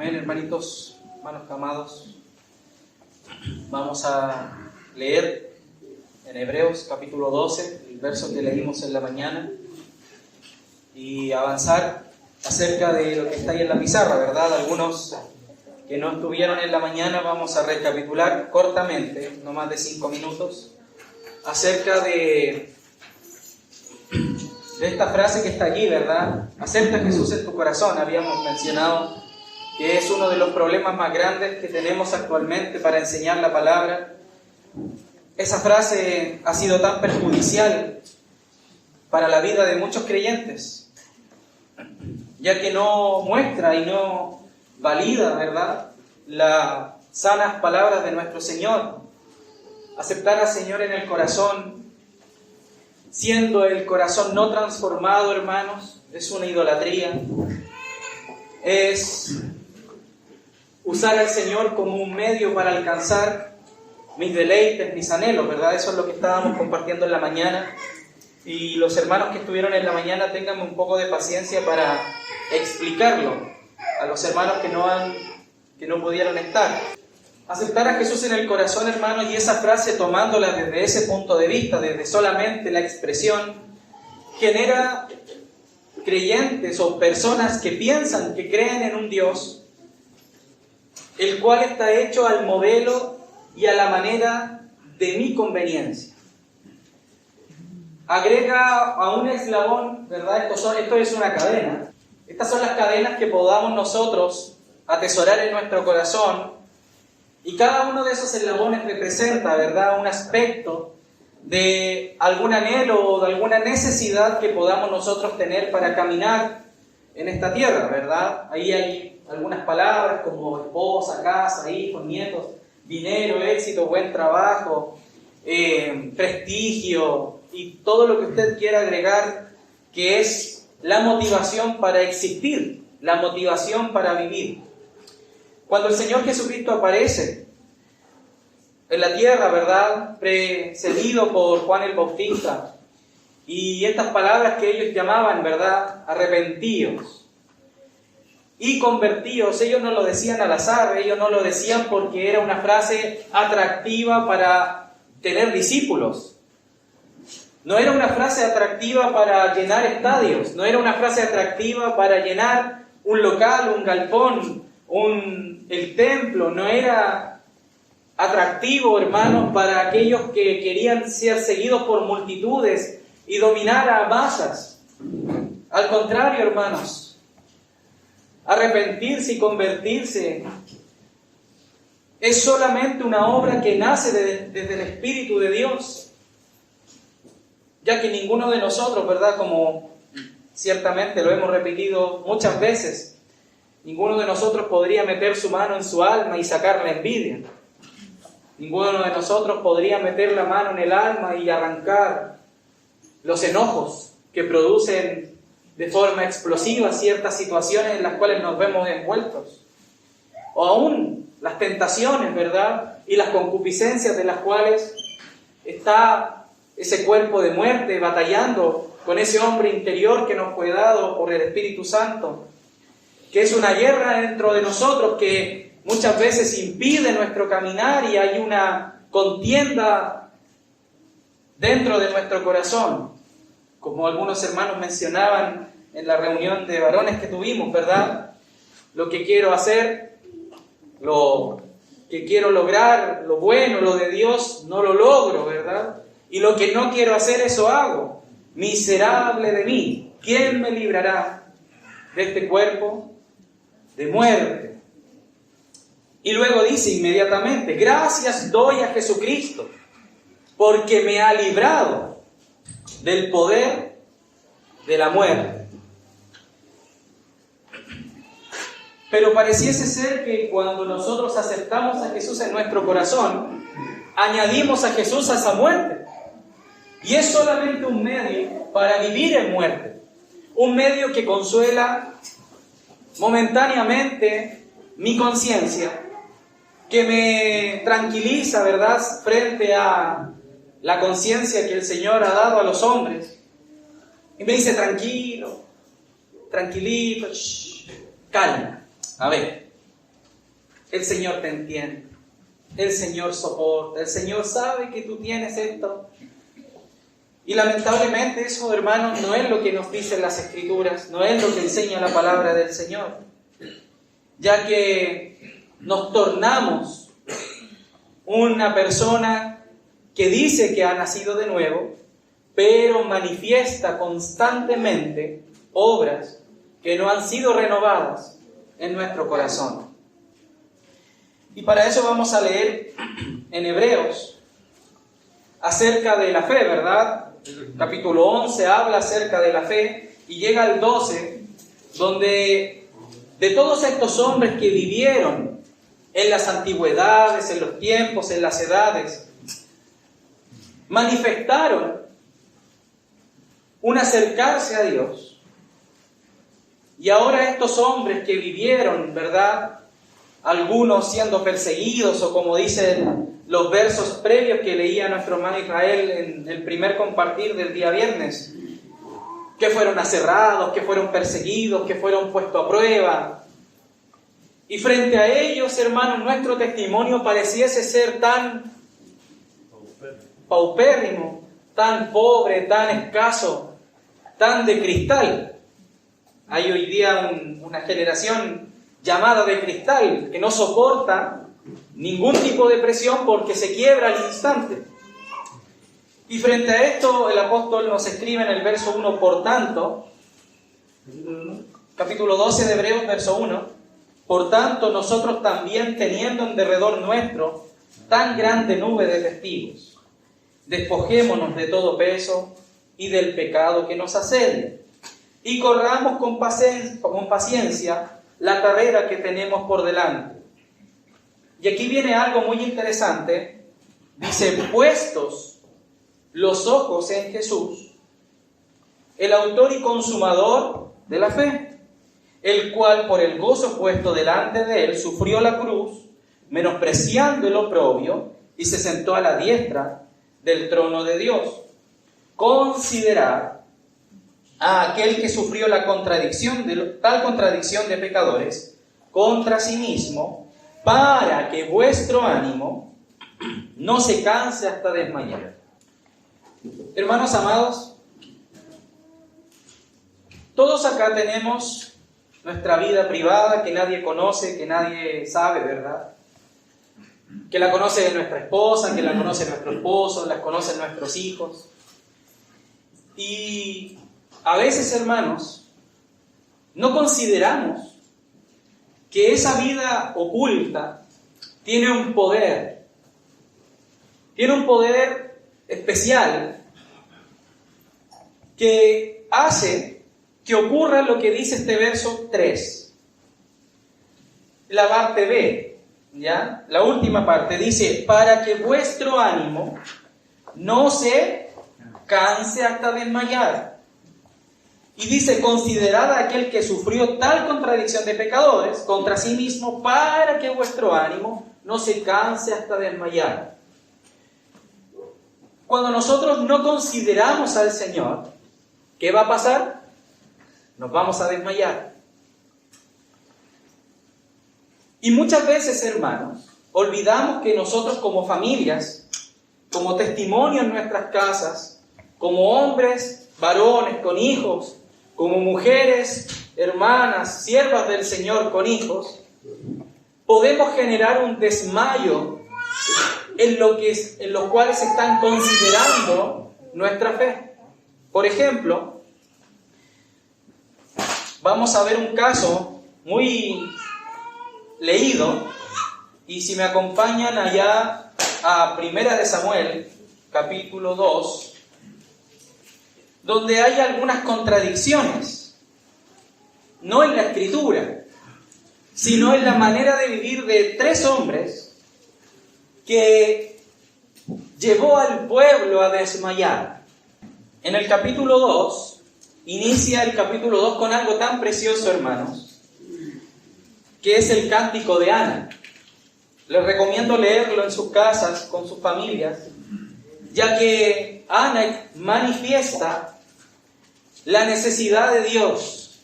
Amén, hermanitos, hermanos amados. Vamos a leer en Hebreos capítulo 12, el verso que leímos en la mañana, y avanzar acerca de lo que está ahí en la pizarra, ¿verdad? Algunos que no estuvieron en la mañana, vamos a recapitular cortamente, no más de 5 minutos, acerca de esta frase que está allí, ¿verdad? Acepta a Jesús en tu corazón. Habíamos mencionado que es uno de los problemas más grandes que tenemos actualmente para enseñar la palabra. Esa frase ha sido tan perjudicial para la vida de muchos creyentes, ya que no muestra y no valida, ¿verdad?, las sanas palabras de nuestro Señor. Aceptar al Señor en el corazón, siendo el corazón no transformado, hermanos, es una idolatría. Es usar al Señor como un medio para alcanzar mis deleites, mis anhelos, ¿verdad? Eso es lo que estábamos compartiendo en la mañana. Y los hermanos que estuvieron en la mañana, ténganme un poco de paciencia para explicarlo a los hermanos que no pudieron estar. Aceptar a Jesús en el corazón, hermanos, y esa frase tomándola desde ese punto de vista, desde solamente la expresión, genera creyentes o personas que piensan que creen en un Dios, el cual está hecho al modelo y a la manera de mi conveniencia. Agrega a un eslabón, ¿verdad? Esto es una cadena. Estas son las cadenas que podamos nosotros atesorar en nuestro corazón, y cada uno de esos eslabones representa, ¿verdad?, un aspecto de algún anhelo o de alguna necesidad que podamos nosotros tener para caminar en esta tierra, ¿verdad? Ahí hay algunas palabras como esposa, casa, hijos, nietos, dinero, éxito, buen trabajo, prestigio y todo lo que usted quiera agregar, que es la motivación para existir, la motivación para vivir. Cuando el Señor Jesucristo aparece en la tierra, ¿verdad?, precedido por Juan el Bautista, y estas palabras que ellos llamaban, ¿verdad?, arrepentíos y convertíos, ellos no lo decían al azar, ellos no lo decían porque era una frase atractiva para tener discípulos. No era una frase atractiva para llenar estadios, no era una frase atractiva para llenar un local, un galpón, el templo. No era atractivo, hermanos, para aquellos que querían ser seguidos por multitudes y dominar a masas. Al contrario, hermanos, arrepentirse y convertirse es solamente una obra que nace desde el Espíritu de Dios, ya que ninguno de nosotros, ¿verdad?, como ciertamente lo hemos repetido muchas veces, ninguno de nosotros podría meter su mano en su alma y sacar la envidia. Ninguno de nosotros podría meter la mano en el alma y arrancar los enojos que producen de forma explosiva ciertas situaciones en las cuales nos vemos envueltos. O aún las tentaciones, ¿verdad?, y las concupiscencias de las cuales está ese cuerpo de muerte batallando con ese hombre interior que nos fue dado por el Espíritu Santo, que es una guerra dentro de nosotros que muchas veces impide nuestro caminar, y hay una contienda dentro de nuestro corazón, como algunos hermanos mencionaban en la reunión de varones que tuvimos, ¿verdad? Lo que quiero hacer, lo que quiero lograr, lo bueno, lo de Dios, no lo logro, ¿verdad? Y lo que no quiero hacer, eso hago. Miserable de mí, ¿quién me librará de este cuerpo de muerte? Y luego dice inmediatamente: gracias doy a Jesucristo, porque me ha librado del poder de la muerte. Pero pareciese ser que cuando nosotros aceptamos a Jesús en nuestro corazón, añadimos a Jesús a esa muerte. Y es solamente un medio para vivir en muerte. Un medio que consuela momentáneamente mi conciencia, que me tranquiliza, ¿verdad?, frente a la conciencia que el Señor ha dado a los hombres. Y me dice: tranquilo, tranquilito, calma. A ver, el Señor te entiende, el Señor soporta, el Señor sabe que tú tienes esto. Y lamentablemente eso, hermanos, no es lo que nos dicen las Escrituras, no es lo que enseña la palabra del Señor, ya que nos tornamos una persona que dice que ha nacido de nuevo, pero manifiesta constantemente obras que no han sido renovadas en nuestro corazón. Y para eso vamos a leer en Hebreos acerca de la fe, ¿verdad? El capítulo 11 habla acerca de la fe y llega al 12, donde de todos estos hombres que vivieron en las antigüedades, en los tiempos, en las edades, manifestaron un acercarse a Dios. Y ahora estos hombres que vivieron, ¿verdad?, algunos siendo perseguidos, o como dicen los versos previos que leía nuestro hermano Israel en el primer compartir del día viernes, que fueron aserrados, que fueron perseguidos, que fueron puestos a prueba. Y frente a ellos, hermanos, nuestro testimonio pareciese ser tan paupérrimo, tan pobre, tan escaso, tan de cristal. Hay hoy día una generación llamada de cristal, que no soporta ningún tipo de presión porque se quiebra al instante. Y frente a esto, el apóstol nos escribe en el verso 1, por tanto, capítulo 12 de Hebreos, verso 1, por tanto, nosotros también, teniendo en derredor nuestro tan grande nube de testigos, despojémonos de todo peso y del pecado que nos asedia, y corramos con paciencia la carrera que tenemos por delante. Y aquí viene algo muy interesante. Dice, puestos los ojos en Jesús, el autor y consumador de la fe, el cual por el gozo puesto delante de él sufrió la cruz, menospreciando el oprobio, y se sentó a la diestra del trono de Dios. Considerad a aquel que sufrió tal contradicción de pecadores contra sí mismo, para que vuestro ánimo no se canse hasta desmayar. Hermanos amados, todos acá tenemos nuestra vida privada que nadie conoce, que nadie sabe, ¿verdad? Que la conoce nuestra esposa, que la conoce nuestro esposo, la conocen nuestros hijos. Y a veces, hermanos, no consideramos que esa vida oculta tiene un poder especial que hace que ocurra lo que dice este verso 3. La parte B, ¿ya? La última parte dice, para que vuestro ánimo no se canse hasta desmayar. Y dice, considerad a aquel que sufrió tal contradicción de pecadores contra sí mismo, para que vuestro ánimo no se canse hasta desmayar. Cuando nosotros no consideramos al Señor, ¿qué va a pasar? Nos vamos a desmayar. Y muchas veces, hermanos, olvidamos que nosotros como familias, como testimonio en nuestras casas, como hombres, varones con hijos, como mujeres, hermanas, siervas del Señor con hijos, podemos generar un desmayo en los cuales están considerando nuestra fe. Por ejemplo, vamos a ver un caso muy leído, y si me acompañan allá a Primera de Samuel, capítulo 2, donde hay algunas contradicciones, no en la escritura, sino en la manera de vivir de tres hombres que llevó al pueblo a desmayar. En el capítulo 2, inicia el capítulo 2 con algo tan precioso, hermanos, que es el cántico de Ana. Les recomiendo leerlo en sus casas, con sus familias, ya que Ana manifiesta la necesidad de Dios.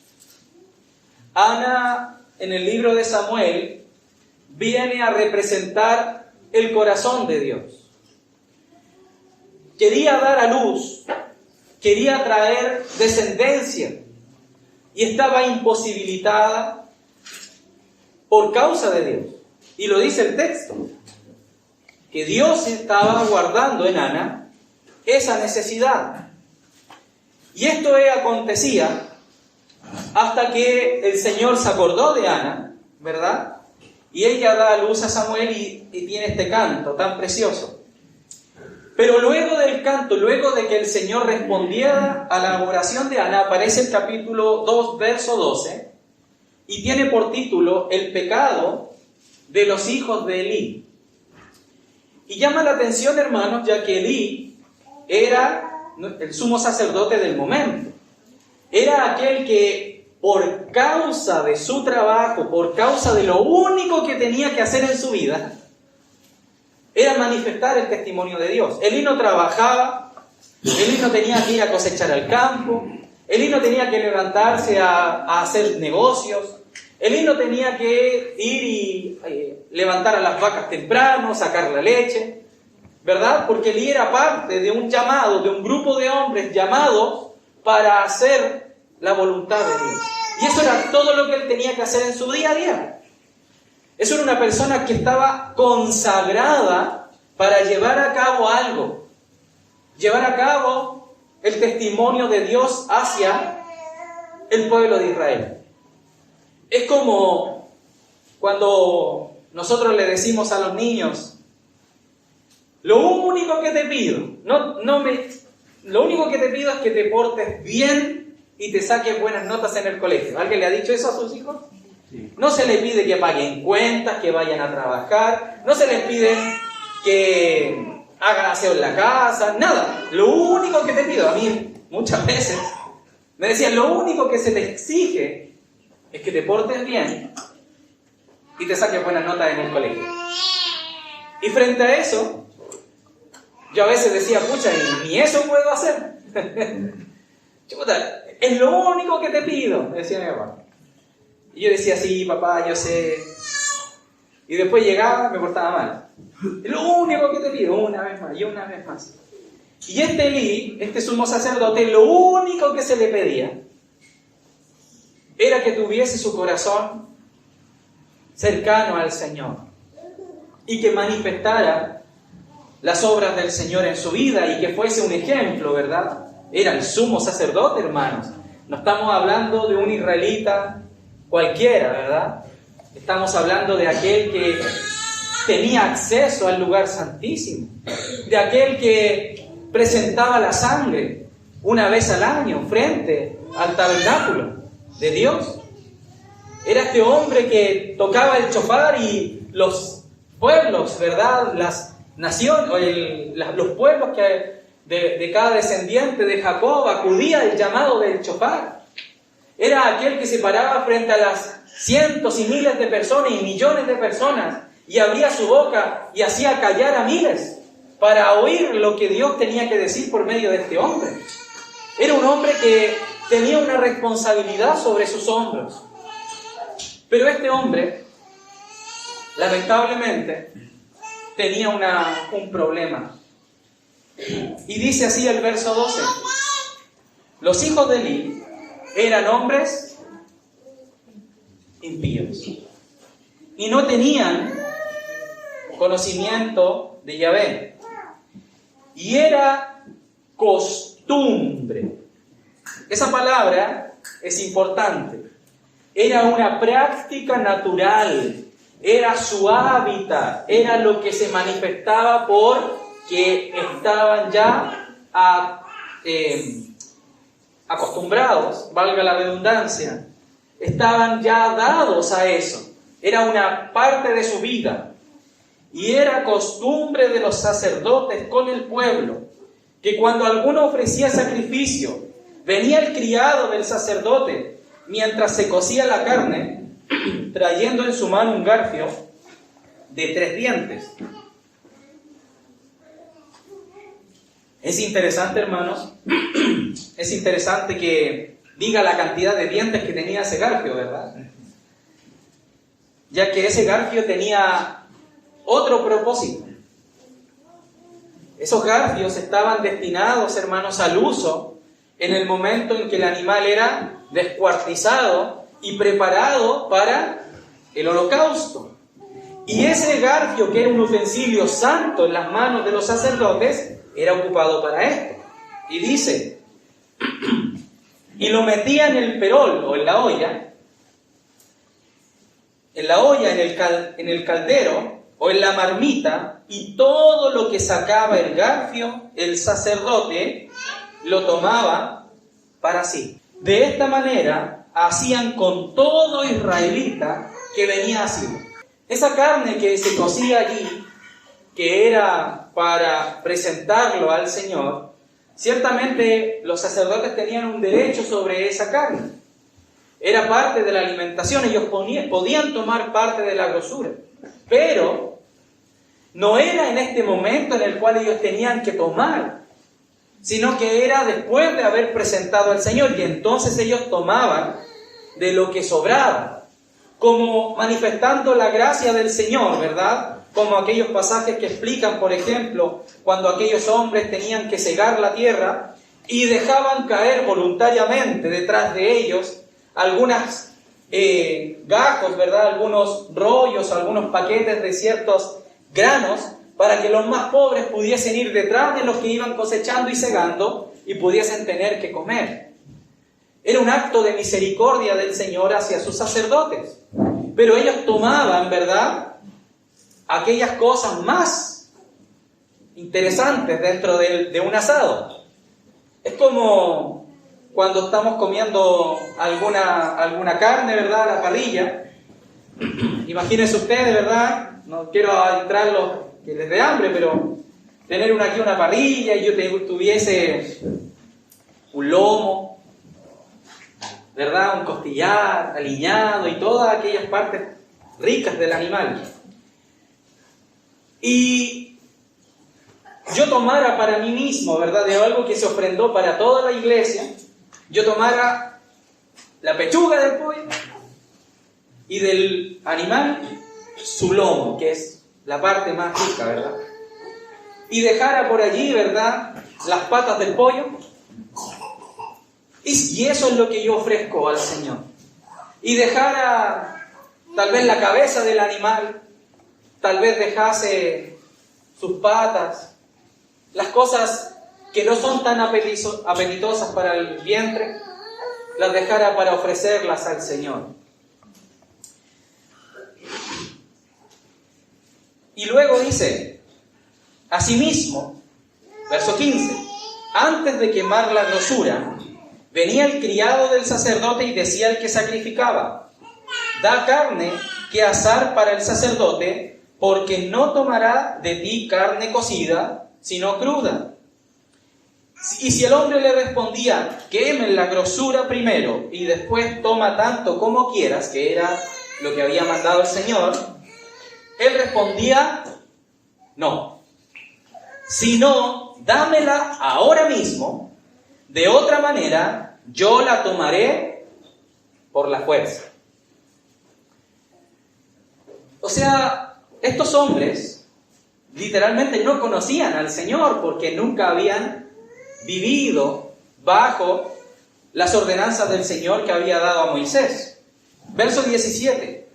Ana, en el libro de Samuel, viene a representar el corazón de Dios. Quería dar a luz, quería traer descendencia y estaba imposibilitada por causa de Dios. Y lo dice el texto, que Dios estaba guardando en Ana esa necesidad. Y esto acontecía hasta que el Señor se acordó de Ana, ¿verdad? Y ella da a luz a Samuel y tiene este canto tan precioso. Pero luego del canto, luego de que el Señor respondiera a la oración de Ana, aparece el capítulo 2, verso 12, y tiene por título El pecado de los hijos de Elí. Y llama la atención, hermanos, ya que Elí era el sumo sacerdote del momento. Era aquel que, por causa de su trabajo, por causa de lo único que tenía que hacer en su vida, era manifestar el testimonio de Dios. Elí no trabajaba, Elí no tenía que ir a cosechar al campo, Elí no tenía que levantarse a hacer negocios, Elí no tenía que ir y levantar a las vacas temprano, sacar la leche, ¿verdad? Porque Elí era parte de un llamado, de un grupo de hombres llamados para hacer la voluntad de Dios. Y eso era todo lo que él tenía que hacer en su día a día. Eso era una persona que estaba consagrada para llevar a cabo algo, llevar a cabo el testimonio de Dios hacia el pueblo de Israel. Es como cuando nosotros le decimos a los niños, lo único que te pido, lo único que te pido es que te portes bien y te saques buenas notas en el colegio. ¿Alguien le ha dicho eso a sus hijos? No se les pide que paguen cuentas, que vayan a trabajar, no se les pide que hagan aseo en la casa, nada. Lo único que te pido, a mí muchas veces me decían, lo único que se te exige es que te portes bien y te saques buenas notas en el colegio. Y frente a eso, yo a veces decía, pucha, ni eso puedo hacer. Chuta, es lo único que te pido, decía mi papá. Y yo decía, sí, papá, yo sé. Y después llegaba, me portaba mal. Es lo único que te pido, una vez más y una vez más. Y este Elí, este sumo sacerdote, lo único que se le pedía era que tuviese su corazón cercano al Señor y que manifestara las obras del Señor en su vida y que fuese un ejemplo, ¿verdad? Era el sumo sacerdote, hermanos. No estamos hablando de un israelita cualquiera, ¿verdad? Estamos hablando de aquel que tenía acceso al lugar santísimo, de aquel que presentaba la sangre una vez al año frente al tabernáculo de Dios. Era este hombre que tocaba el shofar y los pueblos, ¿verdad? Las naciones, los pueblos que de cada descendiente de Jacob acudía al llamado del shofar. Era aquel que se paraba frente a las cientos y miles de personas y millones de personas y abría su boca y hacía callar a miles para oír lo que Dios tenía que decir por medio de este hombre. Era un hombre que tenía una responsabilidad sobre sus hombros. Pero este hombre, lamentablemente, tenía un problema. Y dice así el verso 12. Los hijos de Elí eran hombres impíos y no tenían conocimiento de Yahvé. Y era costumbre. Esa palabra es importante. Era una práctica natural, era su hábitat, era lo que se manifestaba porque estaban ya acostumbrados, valga la redundancia, estaban ya dados a eso. Era una parte de su vida. Y era costumbre de los sacerdotes con el pueblo, que cuando alguno ofrecía sacrificio, venía el criado del sacerdote, mientras se cocía la carne, trayendo en su mano un garfio de 3 dientes. Es interesante, hermanos, es interesante que diga la cantidad de dientes que tenía ese garfio, ¿verdad? ya que ese garfio tenía otro propósito. Esos garfios estaban destinados, hermanos, al uso en el momento en que el animal era descuartizado y preparado para el holocausto. Y ese garfio, que era un utensilio santo en las manos de los sacerdotes, era ocupado para esto. Y dice, y lo metía en el perol o en la olla, en el caldero o en la marmita, y todo lo que sacaba el garfio, el sacerdote lo tomaba para sí. De esta manera hacían con todo israelita que venía así. Esa carne que se cocía allí, que era para presentarlo al Señor, ciertamente los sacerdotes tenían un derecho sobre esa carne. Era parte de la alimentación, ellos podían tomar parte de la grosura. Pero no era en este momento en el cual ellos tenían que tomar, sino que era después de haber presentado al Señor, y entonces ellos tomaban de lo que sobraba, como manifestando la gracia del Señor, ¿verdad? Como aquellos pasajes que explican, por ejemplo, cuando aquellos hombres tenían que cegar la tierra y dejaban caer voluntariamente detrás de ellos algunas gajos, ¿verdad? Algunos rollos, algunos paquetes de ciertos granos, para que los más pobres pudiesen ir detrás de los que iban cosechando y segando y pudiesen tener que comer. Era un acto de misericordia del Señor hacia sus sacerdotes. Pero ellos tomaban, ¿verdad?, aquellas cosas más interesantes dentro de un asado. Es como cuando estamos comiendo alguna carne, ¿verdad?, a la parrilla. Imagínense ustedes, ¿verdad? No quiero adentrarlos que les dé hambre, pero tener aquí una parrilla y yo tuviese un lomo, ¿verdad?, un costillar aliñado y todas aquellas partes ricas del animal. Y yo tomara para mí mismo, ¿verdad?, de algo que se ofrendó para toda la iglesia, yo tomara la pechuga del pollo y del animal su lomo, que es la parte más rica, ¿verdad? Y dejara por allí, ¿verdad?, las patas del pollo. Y eso es lo que yo ofrezco al Señor. Y dejara tal vez la cabeza del animal, tal vez dejase sus patas, las cosas que no son tan apetitosas para el vientre, las dejara para ofrecerlas al Señor. Y luego dice, asimismo, verso 15, antes de quemar la grosura, venía el criado del sacerdote y decía al que sacrificaba, da carne que asar para el sacerdote, porque no tomará de ti carne cocida, sino cruda. Y si el hombre le respondía, quemen la grosura primero y después toma tanto como quieras, que era lo que había mandado el Señor, él respondía, no, sino dámela ahora mismo, de otra manera yo la tomaré por la fuerza. O sea, estos hombres literalmente no conocían al Señor porque nunca habían vivido bajo las ordenanzas del Señor que había dado a Moisés. Verso 17.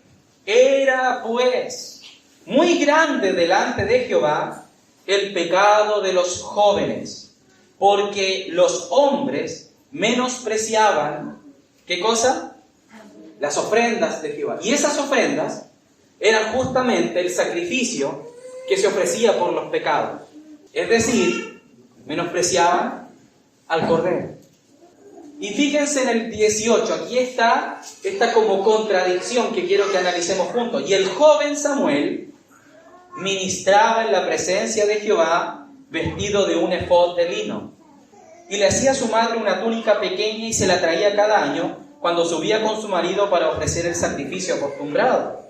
Era pues muy grande delante de Jehová el pecado de los jóvenes, porque los hombres menospreciaban, ¿qué cosa? Las ofrendas de Jehová. Y esas ofrendas eran justamente el sacrificio que se ofrecía por los pecados. Es decir, menospreciaban al Cordero. Y fíjense en el 18, aquí está esta como contradicción que quiero que analicemos juntos. Y el joven Samuel ministraba en la presencia de Jehová vestido de un efod de lino. Y le hacía a su madre una túnica pequeña y se la traía cada año cuando subía con su marido para ofrecer el sacrificio acostumbrado.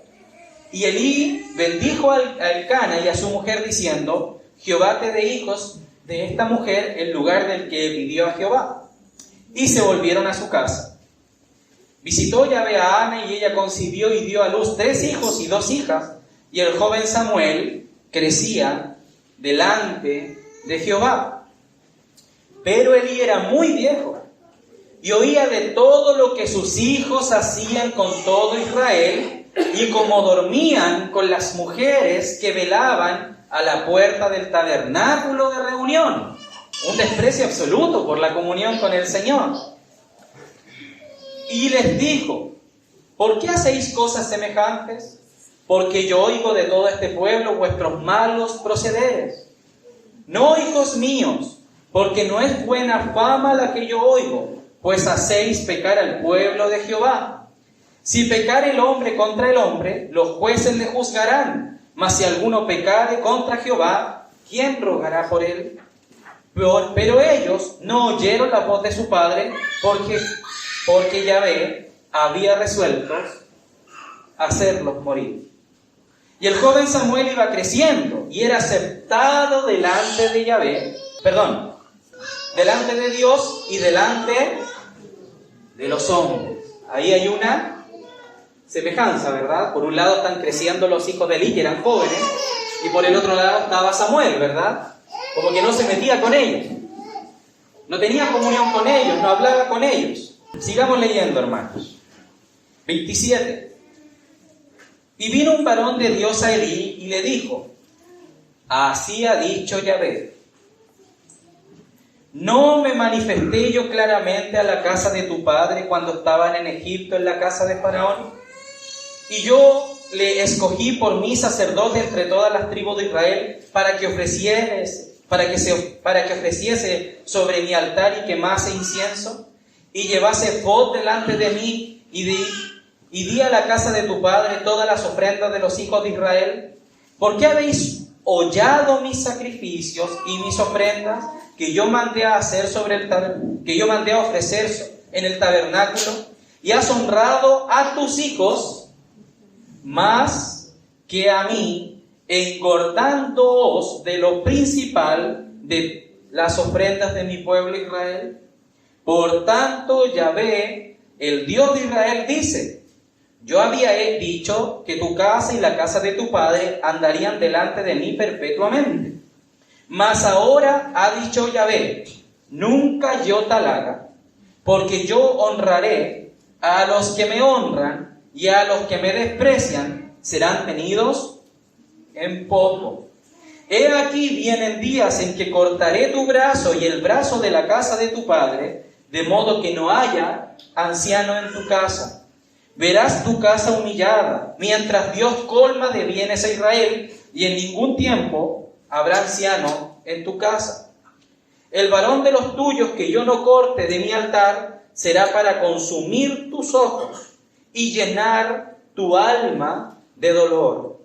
Y Elí bendijo a Elcana y a su mujer diciendo, Jehová te dé hijos de esta mujer en lugar del que pidió a Jehová. Y se volvieron a su casa. Visitó Yahvé a Ana y ella concibió y dio a luz 3 hijos y 2 hijas. Y el joven Samuel crecía delante de Jehová. Pero Elí era muy viejo y oía de todo lo que sus hijos hacían con todo Israel y como dormían con las mujeres que velaban a la puerta del tabernáculo de reunión. Un desprecio absoluto por la comunión con el Señor. Y les dijo: ¿por qué hacéis cosas semejantes? Porque yo oigo de todo este pueblo vuestros malos procederes. No, hijos míos, porque no es buena fama la que yo oigo, pues hacéis pecar al pueblo de Jehová. Si pecare el hombre contra el hombre, los jueces le juzgarán. Mas si alguno pecare contra Jehová, ¿quién rogará por él? Pero ellos no oyeron la voz de su padre, porque Yahvé había resuelto hacerlos morir. Y el joven Samuel iba creciendo y era aceptado delante de delante de Dios y delante de los hombres. Ahí hay una semejanza, ¿verdad? Por un lado están creciendo los hijos de Elí, que eran jóvenes, y por el otro lado estaba Samuel, ¿verdad? Como que no se metía con ellos, no tenía comunión con ellos, no hablaba con ellos. Sigamos leyendo, hermanos. 27. Y vino un varón de Dios a Elí y le dijo: así ha dicho Yahvé, ¿no me manifesté yo claramente a la casa de tu padre cuando estaban en Egipto en la casa de Faraón? Y yo le escogí por mí sacerdote entre todas las tribus de Israel para que ofreciese sobre mi altar y quemase incienso y llevase ephod delante de mí y di a la casa de tu padre todas las ofrendas de los hijos de Israel. ¿Por qué habéis hollado mis sacrificios y mis ofrendas que yo mandé a ofrecer en el tabernáculo? Y has honrado a tus hijos más que a mí, engordándoos de lo principal de las ofrendas de mi pueblo Israel. Por tanto, Yahvé, el Dios de Israel, dice: yo había dicho que tu casa y la casa de tu padre andarían delante de mí perpetuamente. Mas ahora ha dicho Yahvé: nunca yo tal haga, porque yo honraré a los que me honran, y a los que me desprecian serán tenidos en poco. He aquí vienen días en que cortaré tu brazo y el brazo de la casa de tu padre, de modo que no haya anciano en tu casa. Verás tu casa humillada, mientras Dios colma de bienes a Israel, y en ningún tiempo habrá anciano en tu casa. El varón de los tuyos que yo no corte de mi altar será para consumir tus ojos y llenar tu alma de dolor.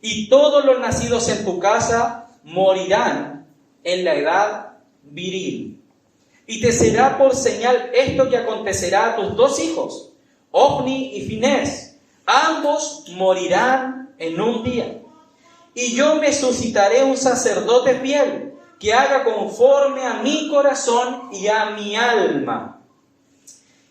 Y todos los nacidos en tu casa morirán en la edad viril. Y te será por señal esto que acontecerá a tus 2 hijos, Ofni y Finés. Ambos morirán en un día. Y yo me suscitaré un sacerdote fiel, que haga conforme a mi corazón y a mi alma.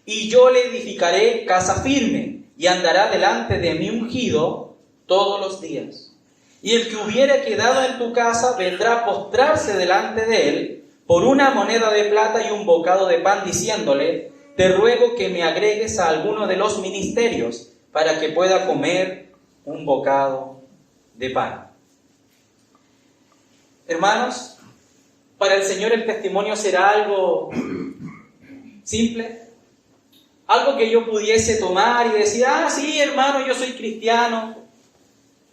Y yo le edificaré casa firme, y andará delante de mi ungido todos los días. Y el que hubiere quedado en tu casa vendrá a postrarse delante de él por una moneda de plata y un bocado de pan, diciéndole: te ruego que me agregues a alguno de los ministerios para que pueda comer un bocado de pan. Hermanos, para el Señor el testimonio será algo simple, algo que yo pudiese tomar y decir: sí, hermano, yo soy cristiano,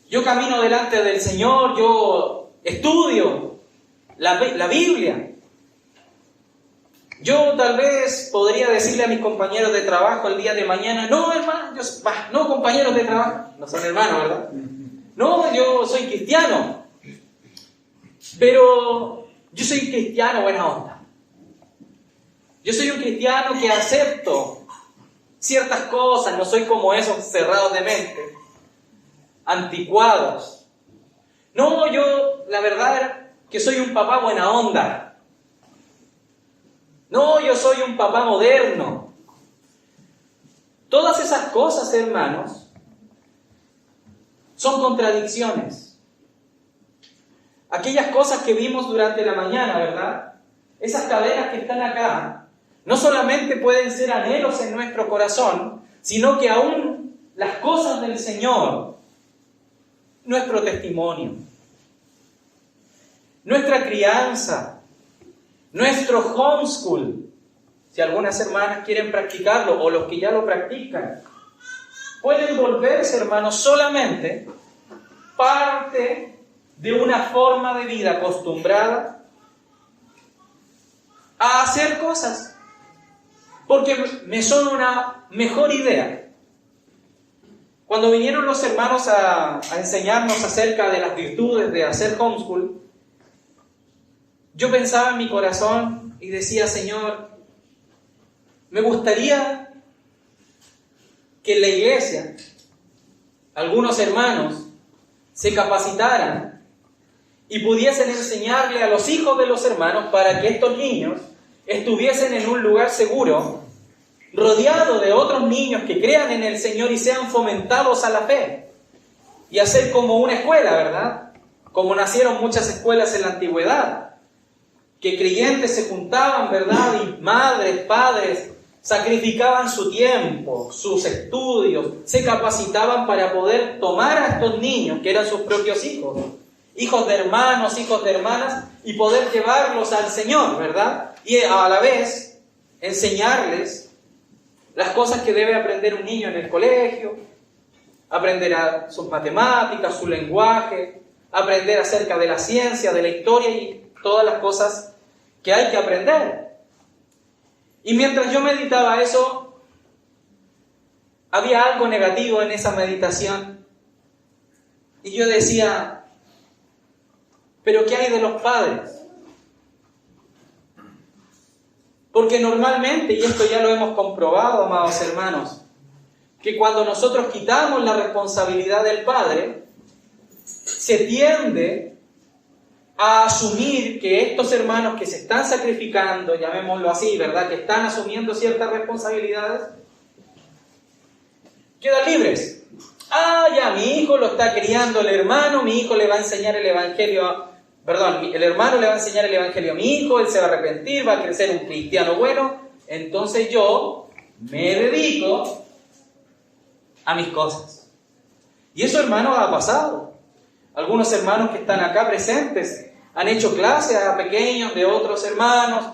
yo camino delante del Señor, yo estudio la Biblia. Yo tal vez podría decirle a mis compañeros de trabajo el día de mañana: no, hermano, no, compañeros de trabajo, no son hermanos, ¿verdad? No, yo soy cristiano, pero yo soy cristiano buena onda. Yo soy un cristiano que acepto ciertas cosas, no soy como esos cerrados de mente, anticuados. No, yo la verdad que soy un papá buena onda. No, yo soy un papá moderno. Todas esas cosas, hermanos, son contradicciones. Aquellas cosas que vimos durante la mañana, ¿verdad? Esas cadenas que están acá, no solamente pueden ser anhelos en nuestro corazón, sino que aún las cosas del Señor, nuestro testimonio, nuestra crianza, nuestro homeschool, si algunas hermanas quieren practicarlo o los que ya lo practican, pueden volverse, hermanos, solamente parte de una forma de vida acostumbrada a hacer cosas, porque me son una mejor idea. Cuando vinieron los hermanos a enseñarnos acerca de las virtudes de hacer homeschool, yo pensaba en mi corazón y decía, Señor, me gustaría que en la iglesia algunos hermanos se capacitaran y pudiesen enseñarle a los hijos de los hermanos para que estos niños estuviesen en un lugar seguro, rodeado de otros niños que crean en el Señor y sean fomentados a la fe. Y hacer como una escuela, ¿verdad? Como nacieron muchas escuelas en la antigüedad, que creyentes se juntaban, ¿verdad? Y madres, padres, sacrificaban su tiempo, sus estudios, se capacitaban para poder tomar a estos niños, que eran sus propios hijos, hijos de hermanos, hijos de hermanas, y poder llevarlos al Señor, ¿verdad? Y a la vez enseñarles las cosas que debe aprender un niño en el colegio, aprender sus matemáticas, su lenguaje, aprender acerca de la ciencia, de la historia y todas las cosas que hay que aprender. Y mientras yo meditaba eso, había algo negativo en esa meditación. Y yo decía, ¿pero qué hay de los padres? Porque normalmente, y esto ya lo hemos comprobado, amados hermanos, que cuando nosotros quitamos la responsabilidad del padre, se tiende a asumir que estos hermanos que se están sacrificando, llamémoslo así, ¿verdad?, que están asumiendo ciertas responsabilidades, quedan libres. Ah, ya, mi hijo lo está criando el hermano, mi hijo le va a enseñar el evangelio, el hermano le va a enseñar el evangelio a mi hijo, él se va a arrepentir, va a crecer un cristiano bueno, entonces yo me dedico a mis cosas. Y eso, hermanos, ha pasado. Algunos hermanos que están acá presentes han hecho clases a pequeños de otros hermanos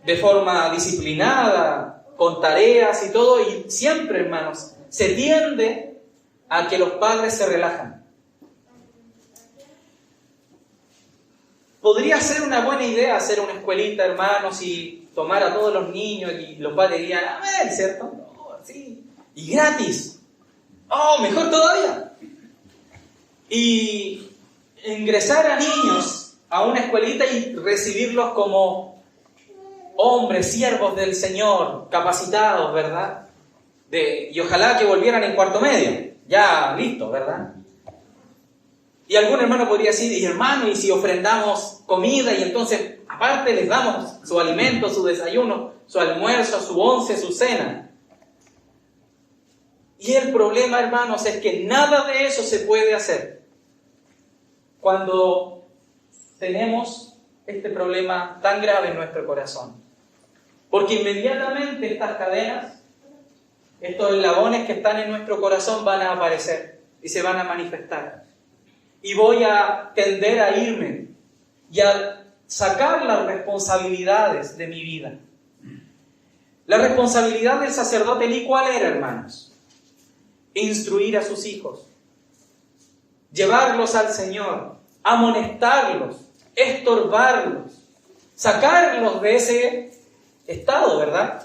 de forma disciplinada, con tareas y todo, y siempre, hermanos, se tiende a que los padres se relajan. Podría ser una buena idea hacer una escuelita, hermanos, y tomar a todos los niños y los padres dirían, a ver, ¿cierto? Oh, sí. Y gratis. Oh, mejor todavía. Y ingresar a niños a una escuelita y recibirlos como hombres, siervos del Señor, capacitados, ¿verdad? Y ojalá que volvieran en cuarto medio, ya listo, ¿verdad? Y algún hermano podría decir, y hermano, ¿y si ofrendamos comida y entonces aparte les damos su alimento, su desayuno, su almuerzo, su once, su cena? Y el problema, hermanos, es que nada de eso se puede hacer cuando tenemos este problema tan grave en nuestro corazón. Porque inmediatamente estas cadenas, estos eslabones que están en nuestro corazón van a aparecer y se van a manifestar. Y voy a tender a irme y a sacar las responsabilidades de mi vida. La responsabilidad del sacerdote Elí, ¿cuál era, hermanos? Instruir a sus hijos, llevarlos al Señor, amonestarlos, estorbarlos, sacarlos de ese estado, ¿verdad?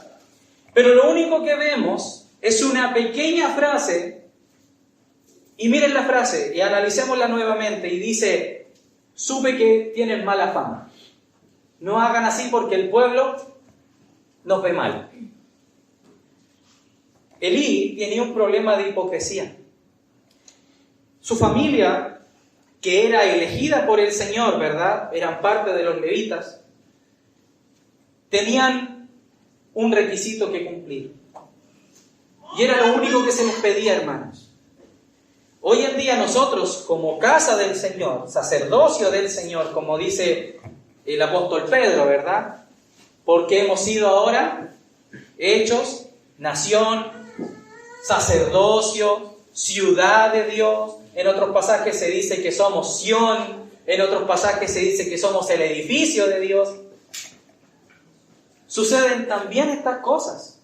Pero lo único que vemos es una pequeña frase, y miren la frase, y analicémosla nuevamente, y dice, supe que tienen mala fama. No hagan así porque el pueblo nos ve mal. Elí tenía un problema de hipocresía. Su familia, que era elegida por el Señor, ¿verdad?, eran parte de los levitas, tenían un requisito que cumplir. Y era lo único que se les pedía, hermanos. Hoy en día nosotros, como casa del Señor, sacerdocio del Señor, como dice el apóstol Pedro, ¿verdad? Porque hemos sido ahora hechos nación, sacerdocio, ciudad de Dios. En otros pasajes se dice que somos Sión, en otros pasajes se dice que somos el edificio de Dios. Suceden también estas cosas.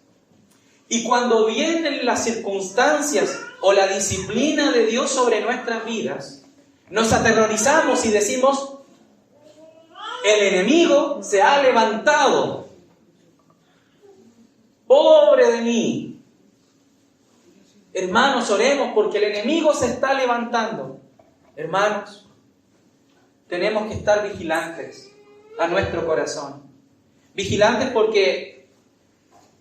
Y cuando vienen las circunstancias o la disciplina de Dios sobre nuestras vidas, nos aterrorizamos y decimos, el enemigo se ha levantado. Pobre de mí. Hermanos, oremos porque el enemigo se está levantando. Hermanos, tenemos que estar vigilantes a nuestro corazón. Vigilantes porque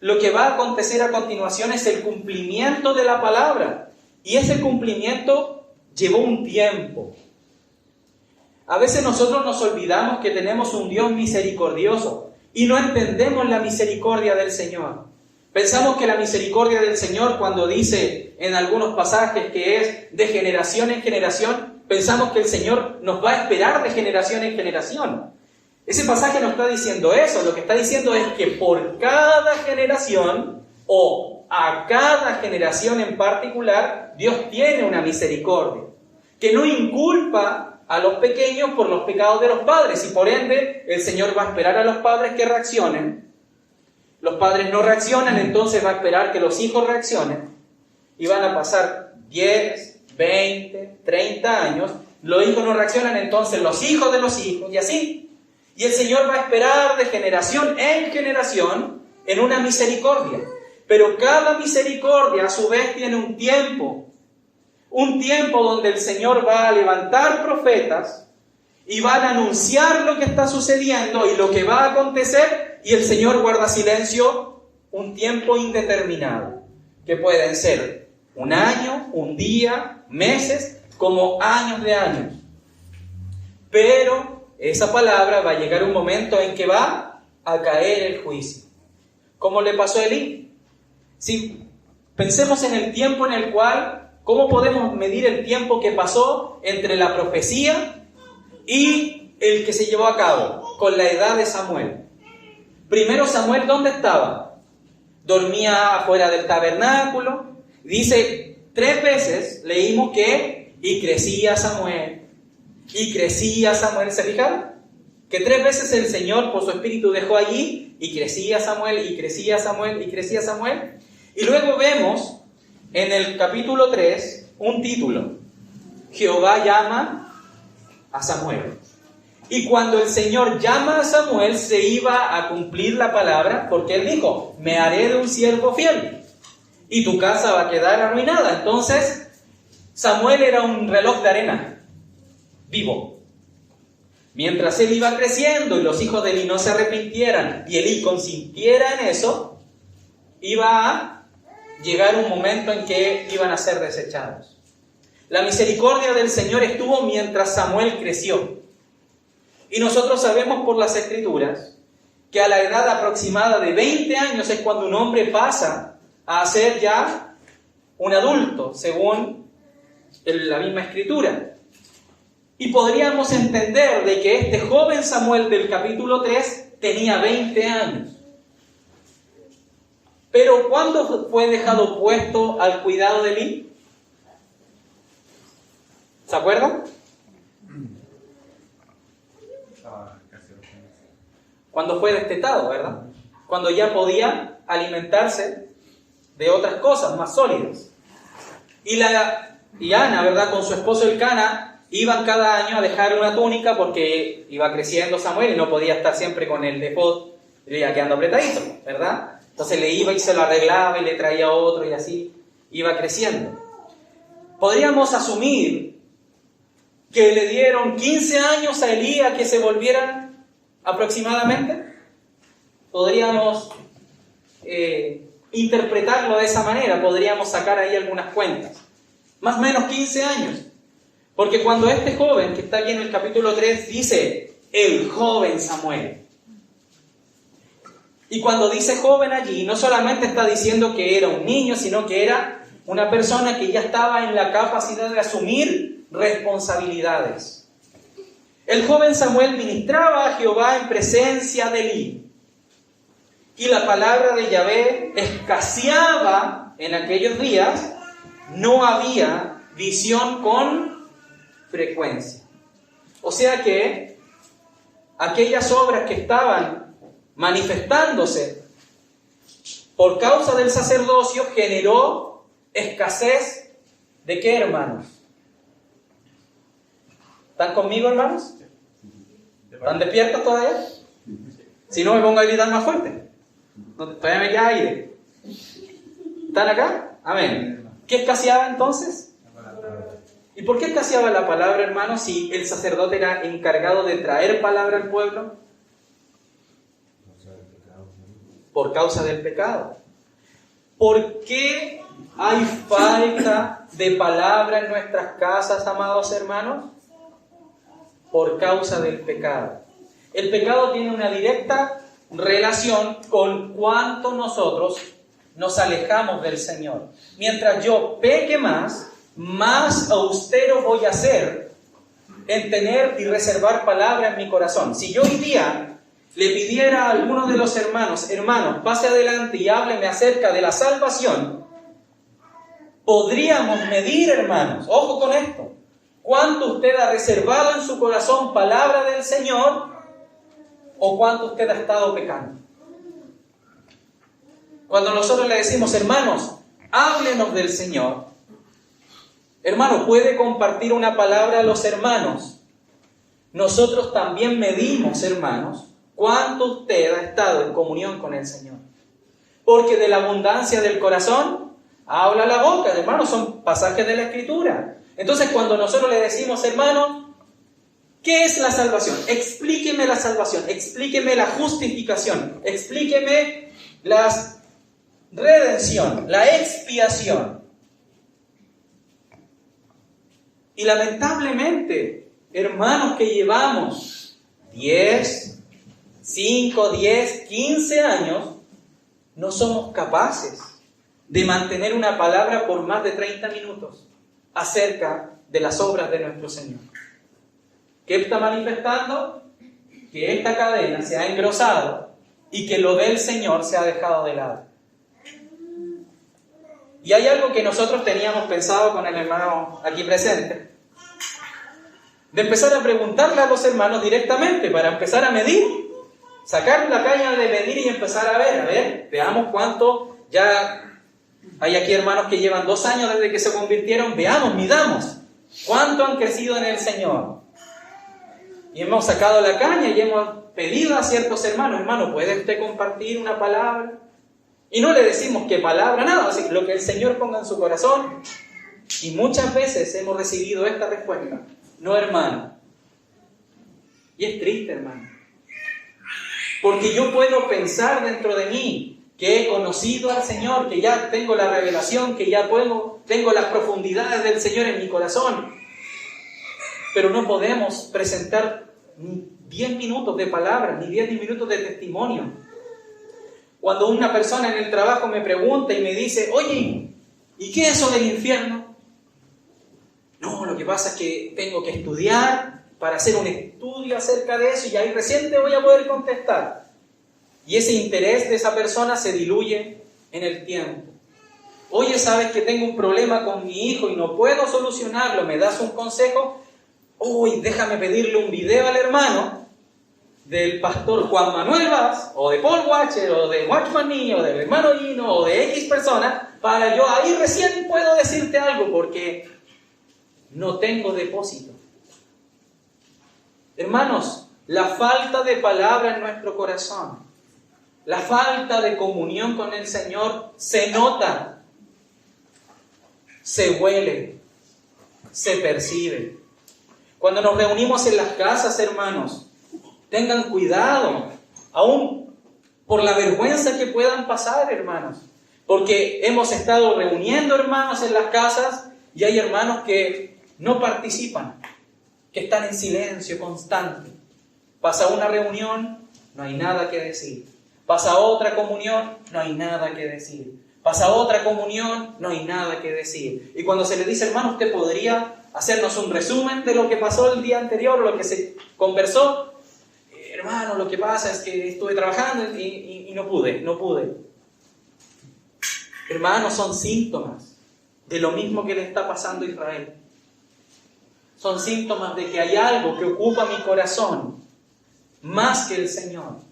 lo que va a acontecer a continuación es el cumplimiento de la palabra. Y ese cumplimiento llevó un tiempo. A veces nosotros nos olvidamos que tenemos un Dios misericordioso y no entendemos la misericordia del Señor. Pensamos que la misericordia del Señor, cuando dice en algunos pasajes que es de generación en generación, pensamos que el Señor nos va a esperar de generación en generación. Ese pasaje no está diciendo eso. Lo que está diciendo es que por cada generación o a cada generación en particular, Dios tiene una misericordia que no inculpa a los pequeños por los pecados de los padres y por ende el Señor va a esperar a los padres que reaccionen. Los padres no reaccionan, entonces va a esperar que los hijos reaccionen y van a pasar 10, 20, 30 años. Los hijos no reaccionan, entonces los hijos de los hijos y así. Y el Señor va a esperar de generación en generación en una misericordia. Pero cada misericordia a su vez tiene un tiempo donde el Señor va a levantar profetas y van a anunciar lo que está sucediendo y lo que va a acontecer, y el Señor guarda silencio un tiempo indeterminado, que pueden ser un año, un día, meses, como años de años. Pero esa palabra va a llegar un momento en que va a caer el juicio. ¿Cómo le pasó a Elí? Si pensemos en el tiempo en el cual, ¿cómo podemos medir el tiempo que pasó entre la profecía y el que se llevó a cabo con la edad de Samuel? Primero Samuel, ¿dónde estaba? Dormía afuera del tabernáculo. Dice, 3 veces leímos que y crecía Samuel. Y crecía Samuel, ¿se fijaron? Que 3 veces el Señor por su espíritu dejó allí y crecía Samuel, y crecía Samuel, y crecía Samuel. Y luego vemos en el capítulo 3 un título. Jehová llama a Samuel. Y cuando el Señor llama a Samuel, se iba a cumplir la palabra, porque Él dijo, me haré de un siervo fiel, y tu casa va a quedar arruinada. Entonces, Samuel era un reloj de arena, vivo. Mientras él iba creciendo y los hijos de Elí no se arrepintieran, y Elí consintiera en eso, iba a llegar un momento en que iban a ser desechados. La misericordia del Señor estuvo mientras Samuel creció. Y nosotros sabemos por las Escrituras que a la edad aproximada de 20 años es cuando un hombre pasa a ser ya un adulto, según la misma Escritura. Y podríamos entender de que este joven Samuel del capítulo 3 tenía 20 años. Pero ¿cuándo fue dejado puesto al cuidado de Elí? ¿Se acuerdan? Cuando fue destetado, ¿verdad? Cuando ya podía alimentarse de otras cosas más sólidas. Y Ana, ¿verdad? Con su esposo Elcana, iban cada año a dejar una túnica porque iba creciendo Samuel y no podía estar siempre con el efod, le iba quedando apretadito, ¿verdad? Entonces le iba y se lo arreglaba y le traía otro y así iba creciendo. Podríamos asumir que le dieron 15 años a Elí a que se volviera aproximadamente. Podríamos interpretarlo de esa manera, podríamos sacar ahí algunas cuentas. Más o menos 15 años. Porque cuando este joven, que está aquí en el capítulo 3, dice, el joven Samuel. Y cuando dice joven allí, no solamente está diciendo que era un niño, sino que era una persona que ya estaba en la capacidad de asumir responsabilidades. El joven Samuel ministraba a Jehová en presencia de Elí. Y la palabra de Yahvé escaseaba en aquellos días, no había visión con frecuencia. O sea que aquellas obras que estaban manifestándose por causa del sacerdocio generó escasez ¿de qué, hermanos? ¿Están conmigo, hermanos? ¿Están despiertos todavía? Si no, me pongo a gritar más fuerte. Todavía me queda aire. ¿Están acá? Amén. ¿Qué escaseaba entonces? ¿Y por qué escaseaba la palabra, hermanos, si el sacerdote era encargado de traer palabra al pueblo? Por causa del pecado. ¿Por qué hay falta de palabra en nuestras casas, amados hermanos? Por causa del pecado. El pecado tiene una directa relación con cuánto nosotros nos alejamos del Señor. Mientras yo peque más austero voy a ser en tener y reservar palabra en mi corazón. Si yo hoy día le pidiera a alguno de los hermanos, pase adelante y hábleme acerca de la salvación, podríamos medir, hermanos, ojo con esto, cuánto usted ha reservado en su corazón palabra del Señor o cuánto usted ha estado pecando. Cuando nosotros le decimos, hermanos, háblenos del Señor, hermano, puede compartir una palabra a los hermanos. Nosotros también medimos, hermanos, cuánto usted ha estado en comunión con el Señor. Porque de la abundancia del corazón habla la boca, hermanos, son pasajes de la Escritura. Entonces, cuando nosotros le decimos, hermano, ¿qué es la salvación? Explíqueme la salvación, explíqueme la justificación, explíqueme la redención, la expiación. Y lamentablemente, hermanos que llevamos 10, 5, 10, 15 años, no somos capaces de mantener una palabra por más de 30 minutos acerca de las obras de nuestro Señor. ¿Qué está manifestando? Que esta cadena se ha engrosado y que lo del Señor se ha dejado de lado. Y hay algo que nosotros teníamos pensado con el hermano aquí presente, de empezar a preguntarle a los hermanos directamente para empezar a medir, sacar la caña de medir y empezar a ver, veamos cuánto ya hay aquí hermanos que llevan 2 años desde que se convirtieron, veamos, midamos, cuánto han crecido en el Señor. Y hemos sacado la caña y hemos pedido a ciertos hermanos, ¿puede usted compartir una palabra? Y no le decimos qué palabra, nada, así que lo que el Señor ponga en su corazón. Y muchas veces hemos recibido esta respuesta, no, hermano. Y es triste, hermano. Porque yo puedo pensar dentro de mí que he conocido al Señor, que ya tengo la revelación, que ya tengo las profundidades del Señor en mi corazón. Pero no podemos presentar ni 10 minutos de palabra, ni 10 minutos de testimonio. Cuando una persona en el trabajo me pregunta y me dice, oye, ¿y qué es eso del infierno? No, lo que pasa es que tengo que estudiar para hacer un estudio acerca de eso y ahí recién te voy a poder contestar. Y ese interés de esa persona se diluye en el tiempo. Oye, ¿sabes que tengo un problema con mi hijo y no puedo solucionarlo? ¿Me das un consejo? Uy, déjame pedirle un video al hermano del pastor Juan Manuel Vaz, o de Paul Watcher, o de Watchman Nee, o del hermano Hino, o de X persona, para yo ahí recién puedo decirte algo, porque no tengo depósito. Hermanos, la falta de palabra en nuestro corazón, la falta de comunión con el Señor se nota, se huele, se percibe. Cuando nos reunimos en las casas, hermanos, tengan cuidado, aún por la vergüenza que puedan pasar, hermanos, porque hemos estado reuniendo hermanos en las casas y hay hermanos que no participan, que están en silencio constante. Pasa una reunión, no hay nada que decir. Pasa otra comunión, no hay nada que decir. Pasa otra comunión, no hay nada que decir. Y cuando se le dice, hermano, ¿usted podría hacernos un resumen de lo que pasó el día anterior, o lo que se conversó? Hermano, lo que pasa es que estuve trabajando y no pude. Hermanos, son síntomas de lo mismo que le está pasando a Israel. Son síntomas de que hay algo que ocupa mi corazón más que el Señor.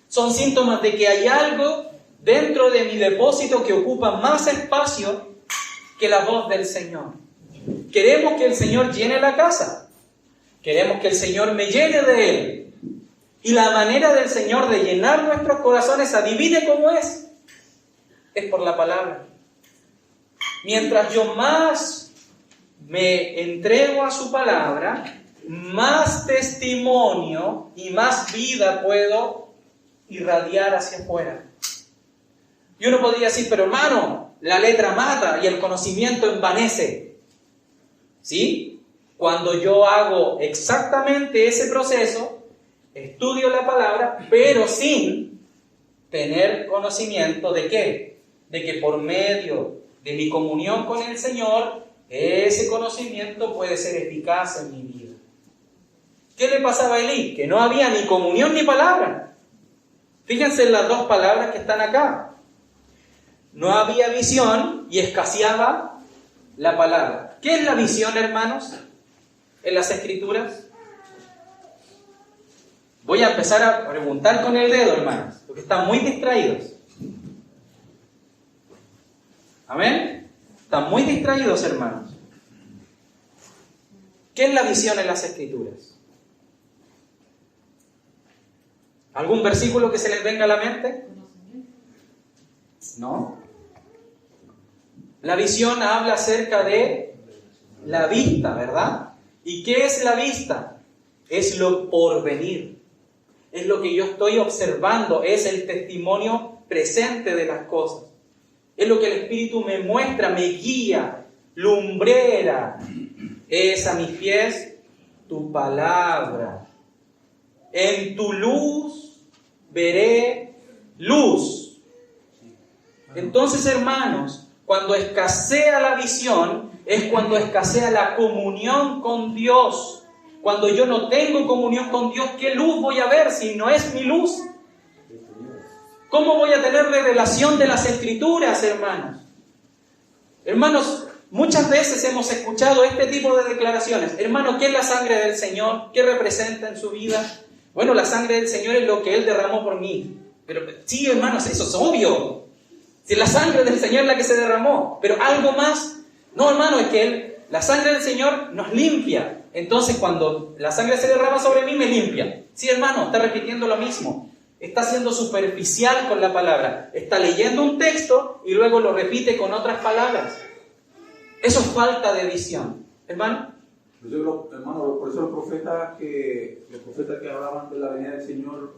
Son síntomas de que hay algo dentro de mi depósito que ocupa más espacio que la voz del Señor. Queremos que el Señor llene la casa. Queremos que el Señor me llene de Él. Y la manera del Señor de llenar nuestros corazones, adivine cómo es por la palabra. Mientras yo más me entrego a su palabra, más testimonio y más vida puedo irradiar hacia afuera. Y uno podría decir, pero hermano, la letra mata y el conocimiento envanece. ¿Sí? Cuando yo hago exactamente ese proceso, estudio la palabra, pero sin tener conocimiento de ¿qué? De que por medio de mi comunión con el Señor, ese conocimiento puede ser eficaz en mi vida. ¿Qué le pasaba a Elí? Que no había ni comunión ni palabra. Fíjense en las dos palabras que están acá. No había visión y escaseaba la palabra. ¿Qué es la visión, hermanos? En las Escrituras. Voy a empezar a preguntar con el dedo, hermanos, porque están muy distraídos. ¿Amén? Están muy distraídos, hermanos. ¿Qué es la visión en las Escrituras? ¿Algún versículo que se les venga a la mente? ¿No? La visión habla acerca de la vista, ¿verdad? ¿Y qué es la vista? Es lo por venir. Es lo que yo estoy observando, es el testimonio presente de las cosas. Es lo que el Espíritu me muestra, me guía, lumbrera. Es a mis pies tu palabra. En tu luz veré luz. Entonces, hermanos, cuando escasea la visión, es cuando escasea la comunión con Dios. Cuando yo no tengo comunión con Dios, ¿qué luz voy a ver si no es mi luz? ¿Cómo voy a tener revelación de las Escrituras, hermanos? Hermanos, muchas veces hemos escuchado este tipo de declaraciones. Hermano, ¿qué es la sangre del Señor? ¿Qué representa en su vida? Bueno, la sangre del Señor es lo que Él derramó por mí. Pero sí, hermanos, eso es obvio. Si la sangre del Señor es la que se derramó. Pero algo más. No, hermano, es que la sangre del Señor nos limpia. Entonces, cuando la sangre se derrama sobre mí, me limpia. Sí, hermano, está repitiendo lo mismo. Está siendo superficial con la palabra. Está leyendo un texto y luego lo repite con otras palabras. Eso es falta de visión. ¿Hermano? Hermano, por eso los profetas que hablaban de la venida del Señor,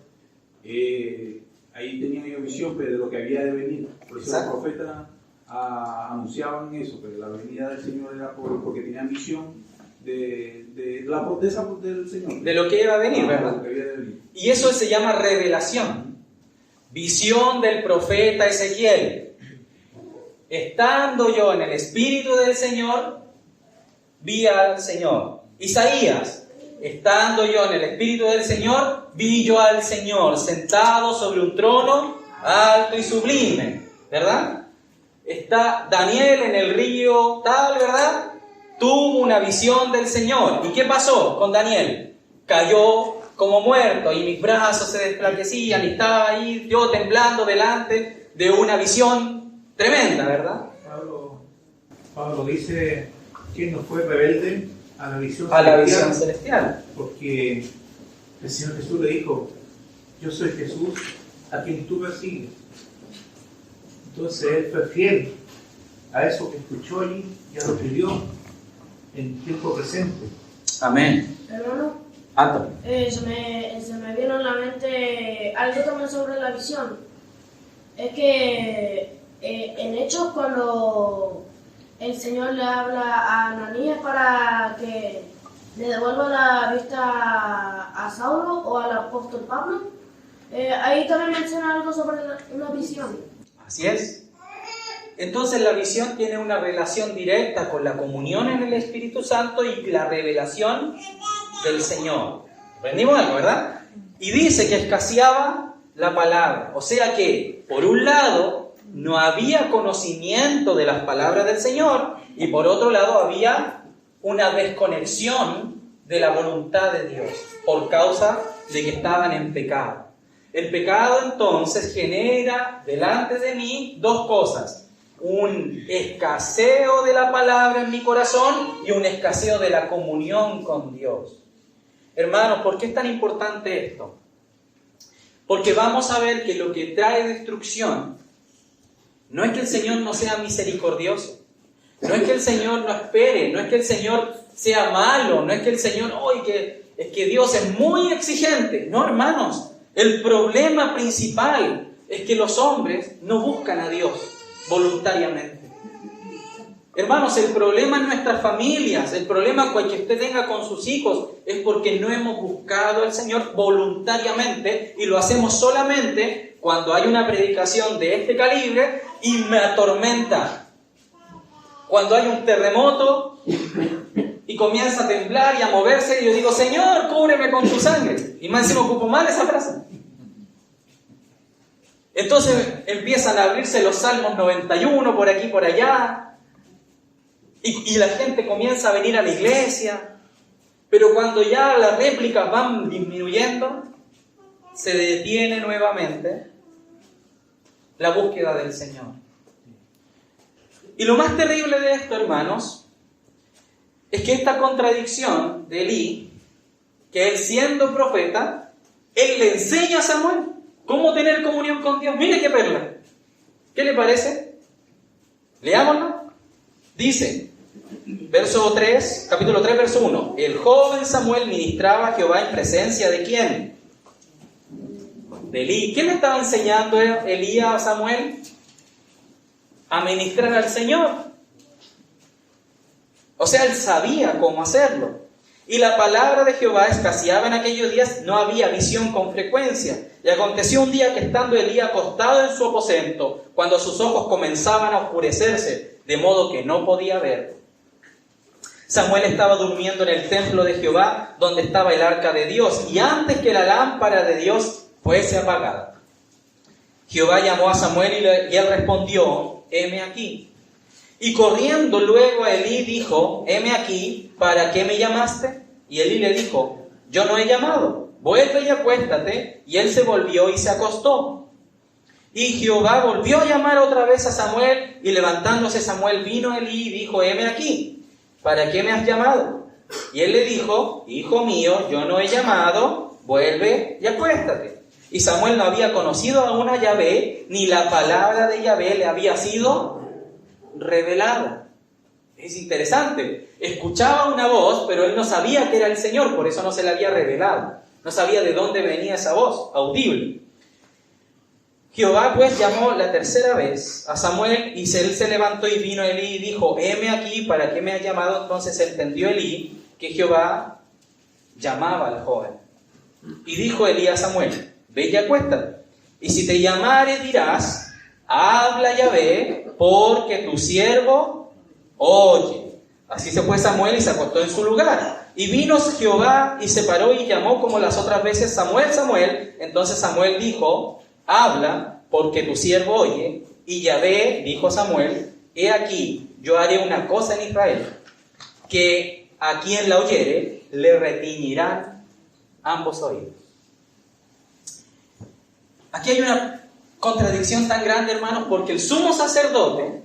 ahí tenían ellos visión de lo que había de venir. Por eso los profetas anunciaban eso, que la venida del Señor era porque tenían visión del Señor. De lo que iba a venir, ¿verdad? Que había de venir. Y eso se llama revelación. Visión del profeta Ezequiel. Estando yo en el Espíritu del Señor, vi al Señor. Isaías. Estando yo en el Espíritu del Señor, vi yo al Señor sentado sobre un trono alto y sublime. ¿Verdad? Está Daniel en el río tal, ¿verdad? Tuvo una visión del Señor. ¿Y qué pasó con Daniel? Cayó como muerto y mis brazos se desflaquecían y estaba ahí yo temblando delante de una visión tremenda, ¿verdad? Pablo dice que no fue rebelde a la visión celestial. Porque el Señor Jesús le dijo: yo soy Jesús a quien tú persigues. Entonces él fue fiel a eso que escuchó allí y a lo que vio en tiempo presente. Amén. Hermano, se me vino a la mente algo también sobre la visión. Es que en Hechos, cuando el Señor le habla a Ananías para que le devuelva la vista a Saulo o al apóstol Pablo, Ahí también menciona algo sobre una visión. Así es. Entonces la visión tiene una relación directa con la comunión en el Espíritu Santo y la revelación del Señor. ¿Aprendimos algo, verdad? Y dice que escaseaba la palabra. O sea que, por un lado, no había conocimiento de las palabras del Señor y por otro lado había una desconexión de la voluntad de Dios por causa de que estaban en pecado. El pecado entonces genera delante de mí dos cosas: un escaseo de la palabra en mi corazón y un escaseo de la comunión con Dios. Hermanos, ¿por qué es tan importante esto? Porque vamos a ver que lo que trae destrucción no es que el Señor no sea misericordioso, no es que el Señor no espere, no es que el Señor sea malo, no es que el Señor, es que Dios es muy exigente. No, hermanos, el problema principal es que los hombres no buscan a Dios voluntariamente. Hermanos, el problema en nuestras familias, el problema que usted tenga con sus hijos, es porque no hemos buscado al Señor voluntariamente y lo hacemos solamente cuando hay una predicación de este calibre y me atormenta. Cuando hay un terremoto y comienza a temblar y a moverse, y yo digo: Señor, cúbreme con tu sangre. Y más encima ocupo mal esa frase. Entonces empiezan a abrirse los Salmos 91 por aquí y por allá. Y la gente comienza a venir a la iglesia. Pero cuando ya las réplicas van disminuyendo, se detiene nuevamente la búsqueda del Señor. Y lo más terrible de esto, hermanos, es que esta contradicción de Elí, que él siendo profeta, él le enseña a Samuel cómo tener comunión con Dios. Mire qué perla. ¿Qué le parece? Leámoslo. Dice, capítulo 3, verso 1. El joven Samuel ministraba a Jehová en presencia ¿de quién? De Elí. ¿Qué le estaba enseñando Elí a Samuel? A ministrar al Señor. O sea, él sabía cómo hacerlo. Y la palabra de Jehová escaseaba en aquellos días, no había visión con frecuencia. Y aconteció un día que estando Elí acostado en su aposento, cuando sus ojos comenzaban a oscurecerse, de modo que no podía ver, Samuel estaba durmiendo en el templo de Jehová, donde estaba el arca de Dios, y antes que la lámpara de Dios fuese apagada, Jehová llamó a Samuel y él respondió: heme aquí. Y corriendo luego a Elí dijo: heme aquí, ¿para qué me llamaste? Y Elí le dijo: yo no he llamado, vuelve y acuéstate. Y él se volvió y se acostó. Y Jehová volvió a llamar otra vez a Samuel, y levantándose Samuel vino a Elí y dijo: heme aquí, ¿para qué me has llamado? Y él le dijo: hijo mío, yo no he llamado, vuelve y acuéstate. Y Samuel no había conocido aún a Yahvé, ni la palabra de Yahvé le había sido revelada. Es interesante. Escuchaba una voz, pero él no sabía que era el Señor, por eso no se le había revelado. No sabía de dónde venía esa voz audible. Jehová pues llamó la tercera vez a Samuel, y él se levantó y vino a Elí y dijo: heme aquí, ¿para qué me has llamado? Entonces entendió Elí que Jehová llamaba al joven. Y dijo Elí a Samuel: ve y acuéstate, y si te llamare dirás: habla Yahvé, porque tu siervo oye. Así se fue Samuel y se acostó en su lugar. Y vino Jehová y se paró y llamó como las otras veces: Samuel, Samuel. Entonces Samuel dijo: habla, porque tu siervo oye. Y Yahvé dijo a Samuel: he aquí, yo haré una cosa en Israel, que a quien la oyere le retiñirán ambos oídos. Aquí hay una contradicción tan grande, hermanos, porque el sumo sacerdote,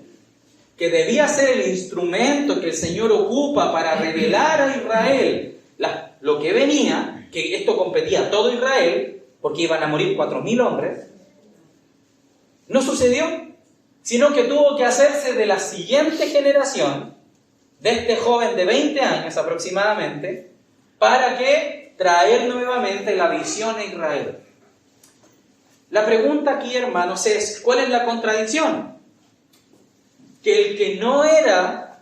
que debía ser el instrumento que el Señor ocupa para revelar a Israel lo que venía, que esto competía a todo Israel, porque iban a morir 4.000 hombres, no sucedió, sino que tuvo que hacerse de la siguiente generación, de este joven de 20 años aproximadamente, para que traer nuevamente la visión a Israel. La pregunta aquí, hermanos, es: ¿cuál es la contradicción? Que el que no era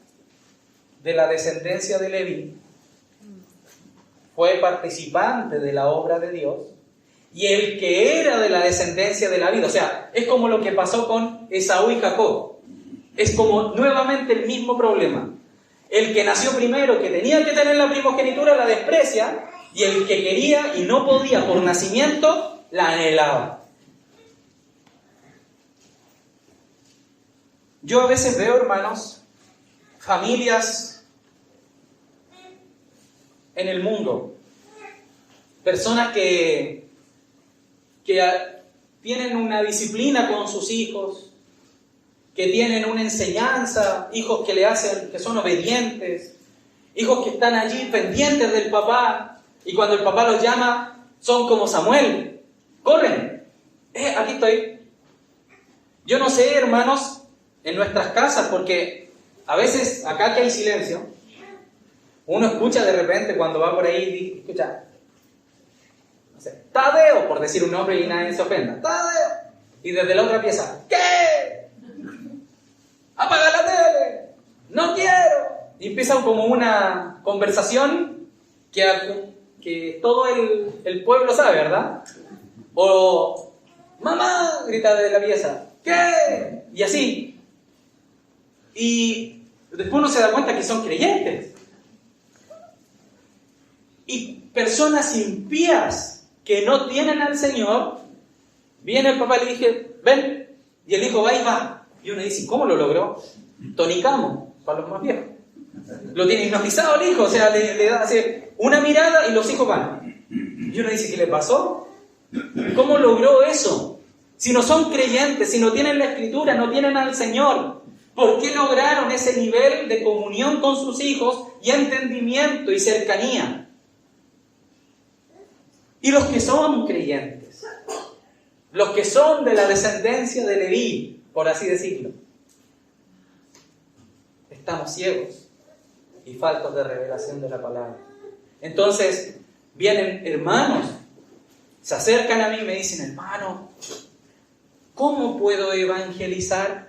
de la descendencia de Leví fue participante de la obra de Dios, y el que era de la descendencia de la vida. O sea, es como lo que pasó con Esaú y Jacob. Es como nuevamente el mismo problema. El que nació primero, que tenía que tener la primogenitura, la desprecia, y el que quería y no podía por nacimiento, la anhelaba. Yo a veces veo, hermanos, familias en el mundo, personas que tienen una disciplina con sus hijos, que tienen una enseñanza, hijos que son obedientes, hijos que están allí pendientes del papá, y cuando el papá los llama, son como Samuel, corren, aquí estoy. Yo no sé, hermanos, en nuestras casas, porque a veces acá que hay silencio, uno escucha de repente cuando va por ahí y escucha, no sé, Tadeo, por decir un nombre y nadie se ofenda, Tadeo, y desde la otra pieza, ¿qué? ¡Apaga la tele! ¡No quiero! Y empieza como una conversación que todo el pueblo sabe, ¿verdad? O, ¡mamá! Grita de la pieza, ¿qué? Y así. Y después uno se da cuenta que son creyentes. Y personas impías que no tienen al Señor, viene el papá y le dice, ven, y el hijo va y va. Y uno dice, ¿cómo lo logró? Tonicamos, para los más viejos. Lo tiene hipnotizado el hijo, o sea, le da así una mirada y los hijos van. Y uno dice, ¿qué le pasó? ¿Cómo logró eso? Si no son creyentes, si no tienen la Escritura, no tienen al Señor, ¿por qué lograron ese nivel de comunión con sus hijos y entendimiento y cercanía? Y los que son creyentes, los que son de la descendencia de Leví, por así decirlo, estamos ciegos y faltos de revelación de la palabra. Entonces, vienen hermanos, se acercan a mí y me dicen, hermano, ¿cómo puedo evangelizar?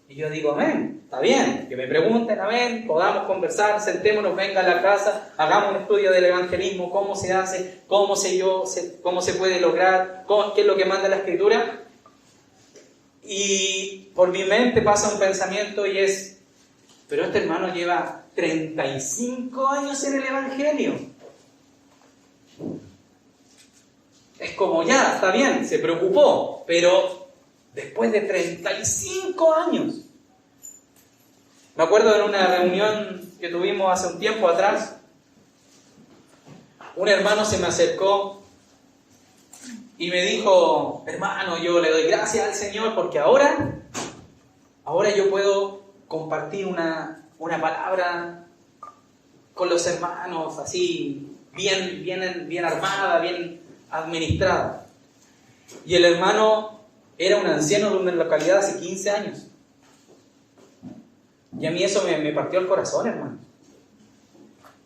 Y yo digo, amén, está bien, que me pregunten, amén, podamos conversar, sentémonos, venga a la casa, hagamos un estudio del evangelismo, cómo se hace, cómo se puede lograr, qué es lo que manda la Escritura. Y por mi mente pasa un pensamiento y es, pero este hermano lleva 35 años en el Evangelio. Es como ya, está bien, se preocupó, pero después de 35 años. Me acuerdo de una reunión que tuvimos hace un tiempo atrás, un hermano se me acercó y me dijo, hermano, yo le doy gracias al Señor porque ahora yo puedo compartir una palabra con los hermanos así, bien armada, bien administrada. Y el hermano era un anciano de una localidad hace 15 años. Y a mí eso me partió el corazón, hermano.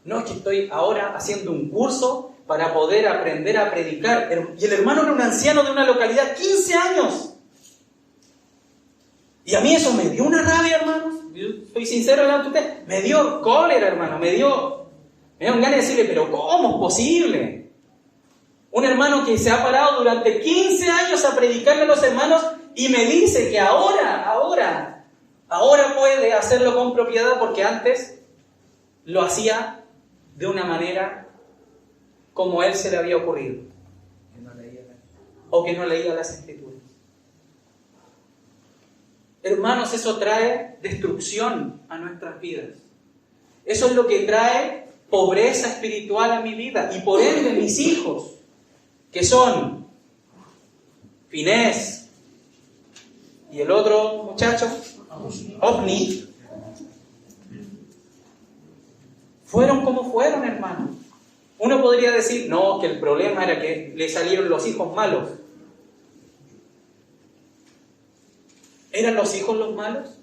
No, es que estoy ahora haciendo un curso para poder aprender a predicar. Y el hermano era un anciano de una localidad, 15 años. Y a mí eso me dio una rabia, hermanos. Yo estoy sincero delante de usted. Me dio cólera, hermano. Me dio ganas de decirle, pero ¿cómo es posible? Un hermano que se ha parado durante 15 años a predicarle a los hermanos y me dice que ahora puede hacerlo con propiedad porque antes lo hacía de una manera como él se le había ocurrido. Que no leía las Escrituras. Hermanos, eso trae destrucción a nuestras vidas. Eso es lo que trae pobreza espiritual a mi vida. Y por ende mis hijos, que son Finés y el otro muchacho, Ovni, fueron como fueron, hermanos. Uno podría decir, no, que el problema era que le salieron los hijos malos. ¿Eran los hijos los malos?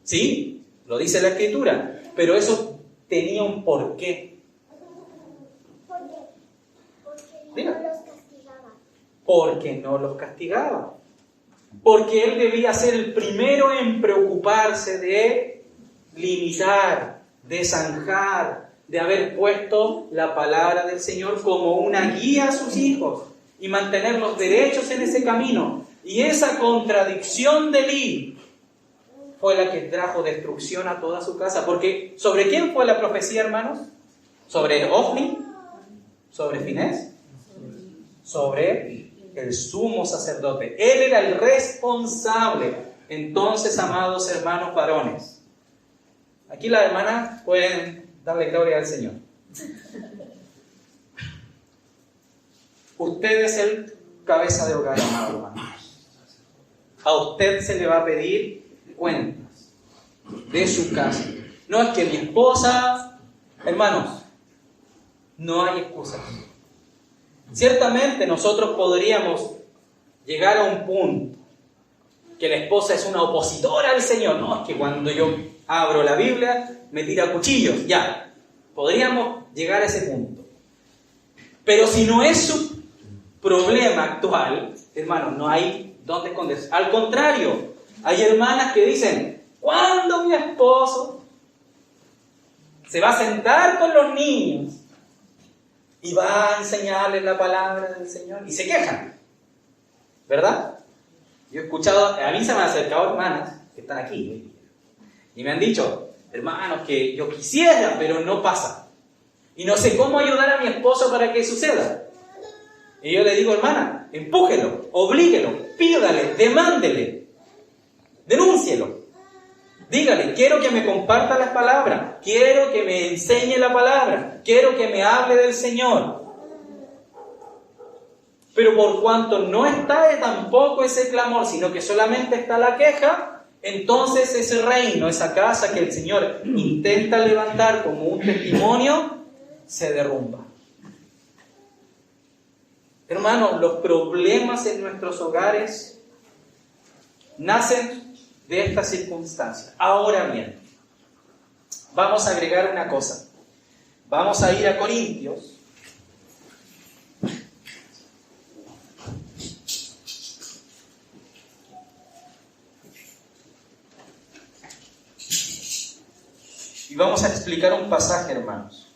Sí, lo dice la Escritura, pero eso tenía un porqué. Porque no los castigaba. Porque él debía ser el primero en preocuparse de limitar, de zanjar, de haber puesto la palabra del Señor como una guía a sus hijos y mantener los derechos en ese camino. Y esa contradicción de Elí fue la que trajo destrucción a toda su casa. Porque ¿sobre quién fue la profecía, hermanos? ¿Sobre Ofni? ¿Sobre Finés? Sobre el sumo sacerdote. Él era el responsable. Entonces, amados hermanos varones, aquí las hermanas pueden darle gloria al Señor. Usted es el cabeza de hogar, amado hermano. A usted se le va a pedir cuentas de su casa. No es que mi esposa, hermanos, no hay excusas. Ciertamente nosotros podríamos llegar a un punto que la esposa es una opositora al Señor. No, es que cuando yo abro la Biblia me tira cuchillos. Ya, podríamos llegar a ese punto. Pero si no es su problema actual, hermanos, no hay dónde esconderse. Al contrario, hay hermanas que dicen, ¿cuándo mi esposo se va a sentar con los niños y va a enseñarles la palabra del Señor? Y se quejan, ¿verdad? Yo he escuchado, a mí se me han acercado hermanas que están aquí y me han dicho, hermanos, que yo quisiera, pero no pasa. Y no sé cómo ayudar a mi esposo para que suceda. Y yo le digo, hermana, empújelo, oblíguelo, pídale, demándele, denúncielo. Dígale, quiero que me comparta las palabras, quiero que me enseñe la palabra, quiero que me hable del Señor. Pero por cuanto no está tampoco ese clamor, sino que solamente está la queja, entonces ese reino, esa casa que el Señor intenta levantar como un testimonio, se derrumba. Hermanos, los problemas en nuestros hogares nacen de estas circunstancias. Ahora bien, vamos a agregar una cosa. Vamos a ir a Corintios. Y vamos a explicar un pasaje, hermanos.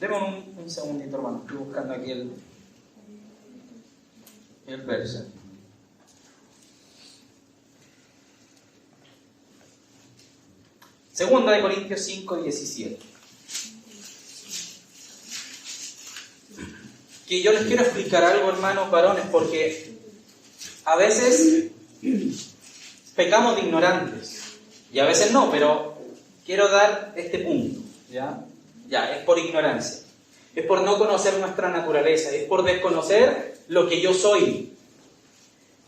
Deme un segundito, hermano. Estoy buscando aquí el verso. Segunda de Corintios 5:17. Que yo les quiero explicar algo, hermanos varones, porque a veces pecamos de ignorantes y a veces no, pero quiero dar este punto, ¿ya? Ya, es por ignorancia, es por no conocer nuestra naturaleza, es por desconocer lo que yo soy.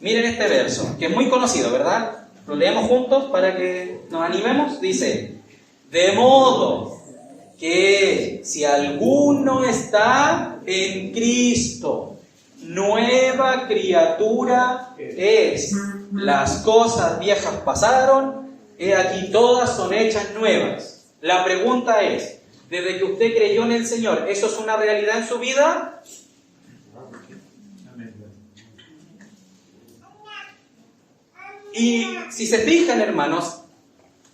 Miren este verso, que es muy conocido, ¿verdad? Lo leemos juntos para que nos animemos. Dice, de modo que si alguno está en Cristo, nueva criatura es. Las cosas viejas pasaron, he aquí todas son hechas nuevas. La pregunta es, desde que usted creyó en el Señor, ¿eso es una realidad en su vida? Y si se fijan, hermanos,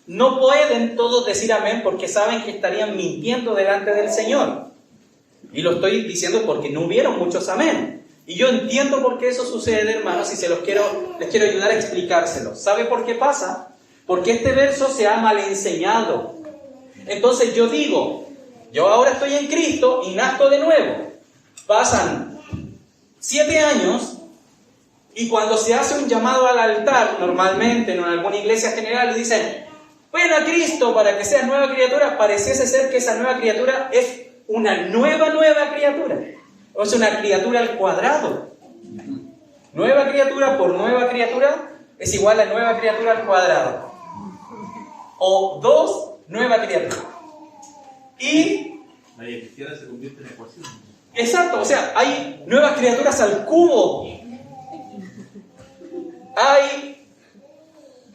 no pueden todos decir amén porque saben que estarían mintiendo delante del Señor. Y lo estoy diciendo porque no hubieron muchos amén. Y yo entiendo por qué eso sucede, hermanos, y les quiero ayudar a explicárselo. ¿Sabe por qué pasa? Porque este verso se ha mal enseñado. Entonces yo digo, yo ahora estoy en Cristo y nazco de nuevo. Pasan 7 años y cuando se hace un llamado al altar, normalmente en alguna iglesia general, le dicen, ven a Cristo para que seas nueva criatura. Pareciese ser que esa nueva criatura es una nueva criatura. O es una criatura al cuadrado. Nueva criatura por nueva criatura es igual a nueva criatura al cuadrado. O 2 nueva criatura. Y la cristiana se convierte en ecuación. Exacto, o sea, hay nuevas criaturas al cubo. Hay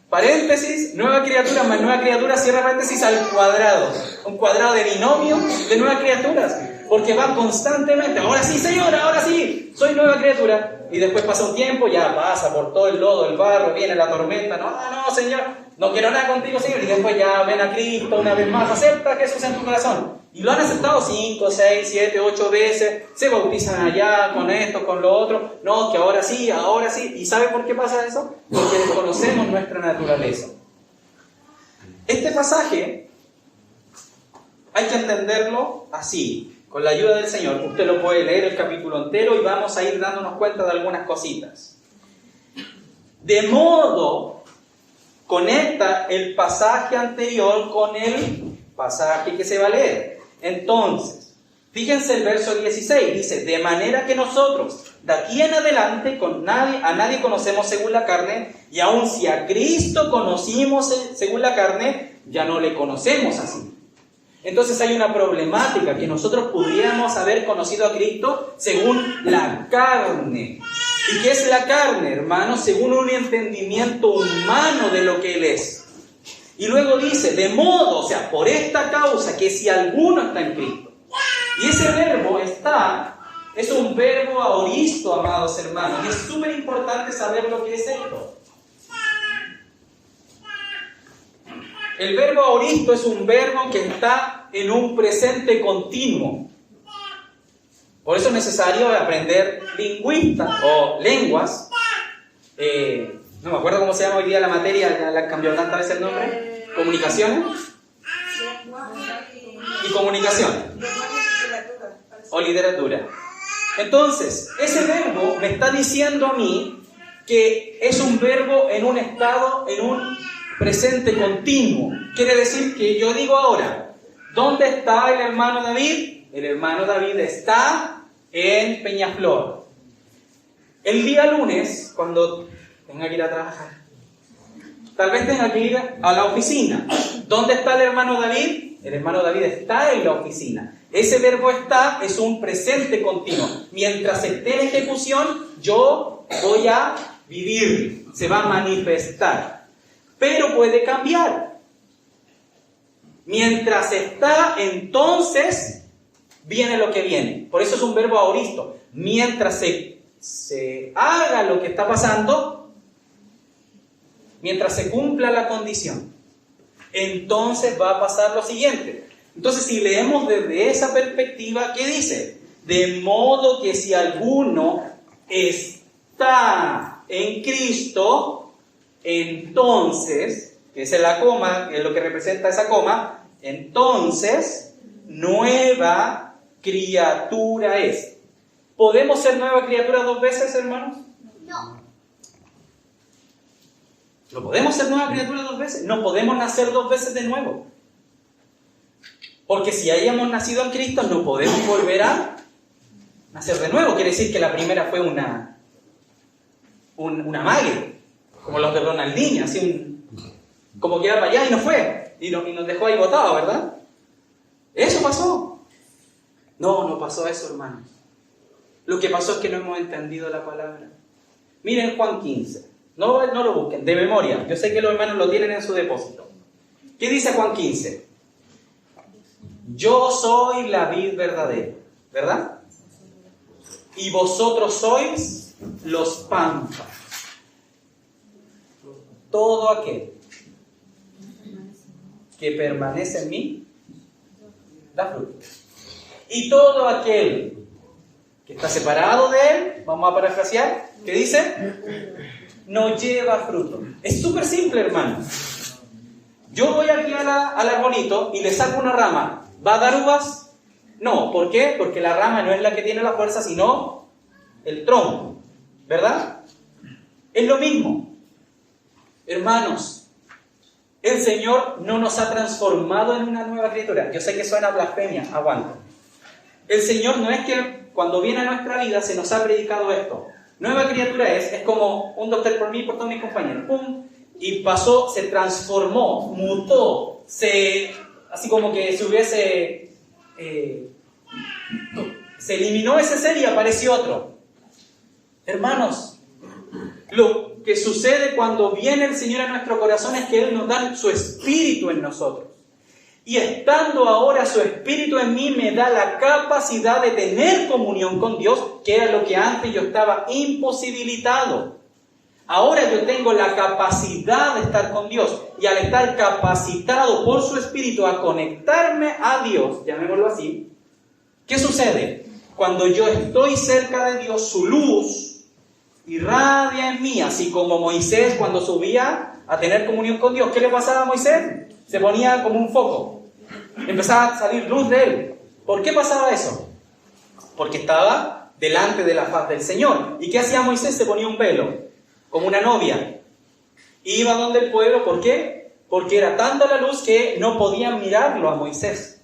paréntesis, nueva criatura más nueva criatura, cierra paréntesis al cuadrado. Un cuadrado de binomio de nuevas criaturas. Porque va constantemente, ahora sí, Señor, ahora sí, soy nueva criatura. Y después pasa un tiempo, ya pasa por todo el lodo, el barro, viene la tormenta. No, Señor, no quiero nada contigo, Señor. Y después ya ven a Cristo una vez más, acepta a Jesús en tu corazón. Y lo han aceptado 5, 6, 7, 8 veces, se bautizan allá con esto, con lo otro. No, que ahora sí. ¿Y sabe por qué pasa eso? Porque desconocemos nuestra naturaleza. Este pasaje hay que entenderlo así, con la ayuda del Señor. Usted lo puede leer el capítulo entero y vamos a ir dándonos cuenta de algunas cositas. De modo, conecta el pasaje anterior con el pasaje que se va a leer. Entonces, fíjense el verso 16, dice, de manera que nosotros, de aquí en adelante, a nadie conocemos según la carne, y aun si a Cristo conocimos según la carne, ya no le conocemos así. Entonces hay una problemática, que nosotros pudiéramos haber conocido a Cristo según la carne. ¿Y qué es la carne, hermanos? Según un entendimiento humano de lo que Él es. Y luego dice, de modo, o sea, por esta causa, que si alguno está en Cristo. Y ese verbo es un verbo aoristo, amados hermanos. Y es súper importante saber lo que es esto. El verbo aoristo es un verbo que está en un presente continuo. Por eso es necesario aprender lingüistas o lenguas. No me acuerdo cómo se llama hoy día la materia, ya la cambió tantas veces el nombre. Comunicaciones y comunicación. O literatura. Entonces, ese verbo me está diciendo a mí que es un verbo en un estado, en un presente continuo. Quiere decir que yo digo ahora, ¿dónde está el hermano David? El hermano David está en Peñaflor. El día lunes, cuando tenga que ir a trabajar, tal vez tenga que ir a la oficina. ¿Dónde está el hermano David? El hermano David está en la oficina. Ese verbo está es un presente continuo. Mientras esté en ejecución, yo voy a vivir, se va a manifestar. Pero puede cambiar. Mientras está, entonces viene lo que viene. Por eso es un verbo aoristo. Mientras se haga lo que está pasando, mientras se cumpla la condición, entonces va a pasar lo siguiente. Entonces, si leemos desde esa perspectiva, ¿qué dice? De modo que si alguno está en Cristo, entonces, que es la coma, que es lo que representa esa coma, entonces, nueva criatura es. ¿Podemos ser nueva criatura 2 veces, hermanos? No. ¿No podemos ser nueva criatura 2 veces? No podemos nacer 2 veces de nuevo. Porque si hayamos nacido en Cristo, no podemos volver a nacer de nuevo. Quiere decir que la primera fue una mague, como los de Ronaldinho, así como que iba para allá y no fue, y nos dejó ahí botados, ¿verdad? Eso pasó. No pasó eso, hermanos. Lo que pasó es que no hemos entendido la palabra. Miren Juan 15. No lo busquen, de memoria. Yo sé que los hermanos lo tienen en su depósito. ¿Qué dice Juan 15? Yo soy la vid verdadera, ¿verdad? Y vosotros sois los pámpanos. Todo aquel que permanece en mí, da fruto. Y todo aquel que está separado de él, vamos a parafrasear, ¿qué dice? No lleva fruto. Es súper simple, hermano. Yo voy aquí al arbolito y le saco una rama. ¿Va a dar uvas? No. ¿Por qué? Porque la rama no es la que tiene la fuerza, sino el tronco. ¿Verdad? Es lo mismo. Hermanos, el Señor no nos ha transformado en una nueva criatura. Yo sé que suena blasfemia, aguanto. El Señor no es que cuando viene a nuestra vida se nos ha predicado esto. Nueva criatura es como un doctor por mí y por todos mis compañeros. ¡Pum! Y pasó, se transformó, mutó, así como que se hubiese... se eliminó ese ser y apareció otro. Hermanos, lo que sucede cuando viene el Señor a nuestro corazón es que Él nos da su espíritu en nosotros. Y estando ahora su Espíritu en mí, me da la capacidad de tener comunión con Dios, que era lo que antes yo estaba imposibilitado. Ahora yo tengo la capacidad de estar con Dios. Y al estar capacitado por su Espíritu a conectarme a Dios, llamémoslo así, ¿qué sucede? Cuando yo estoy cerca de Dios, su luz irradia en mí, así como Moisés cuando subía a tener comunión con Dios. ¿Qué le pasaba a Moisés? Se ponía como un foco. Empezaba a salir luz de él. ¿Por qué pasaba eso? Porque estaba delante de la faz del Señor. ¿Y qué hacía Moisés? Se ponía un velo, como una novia. Iba donde el pueblo. ¿Por qué? Porque era tanta la luz que no podían mirarlo a Moisés.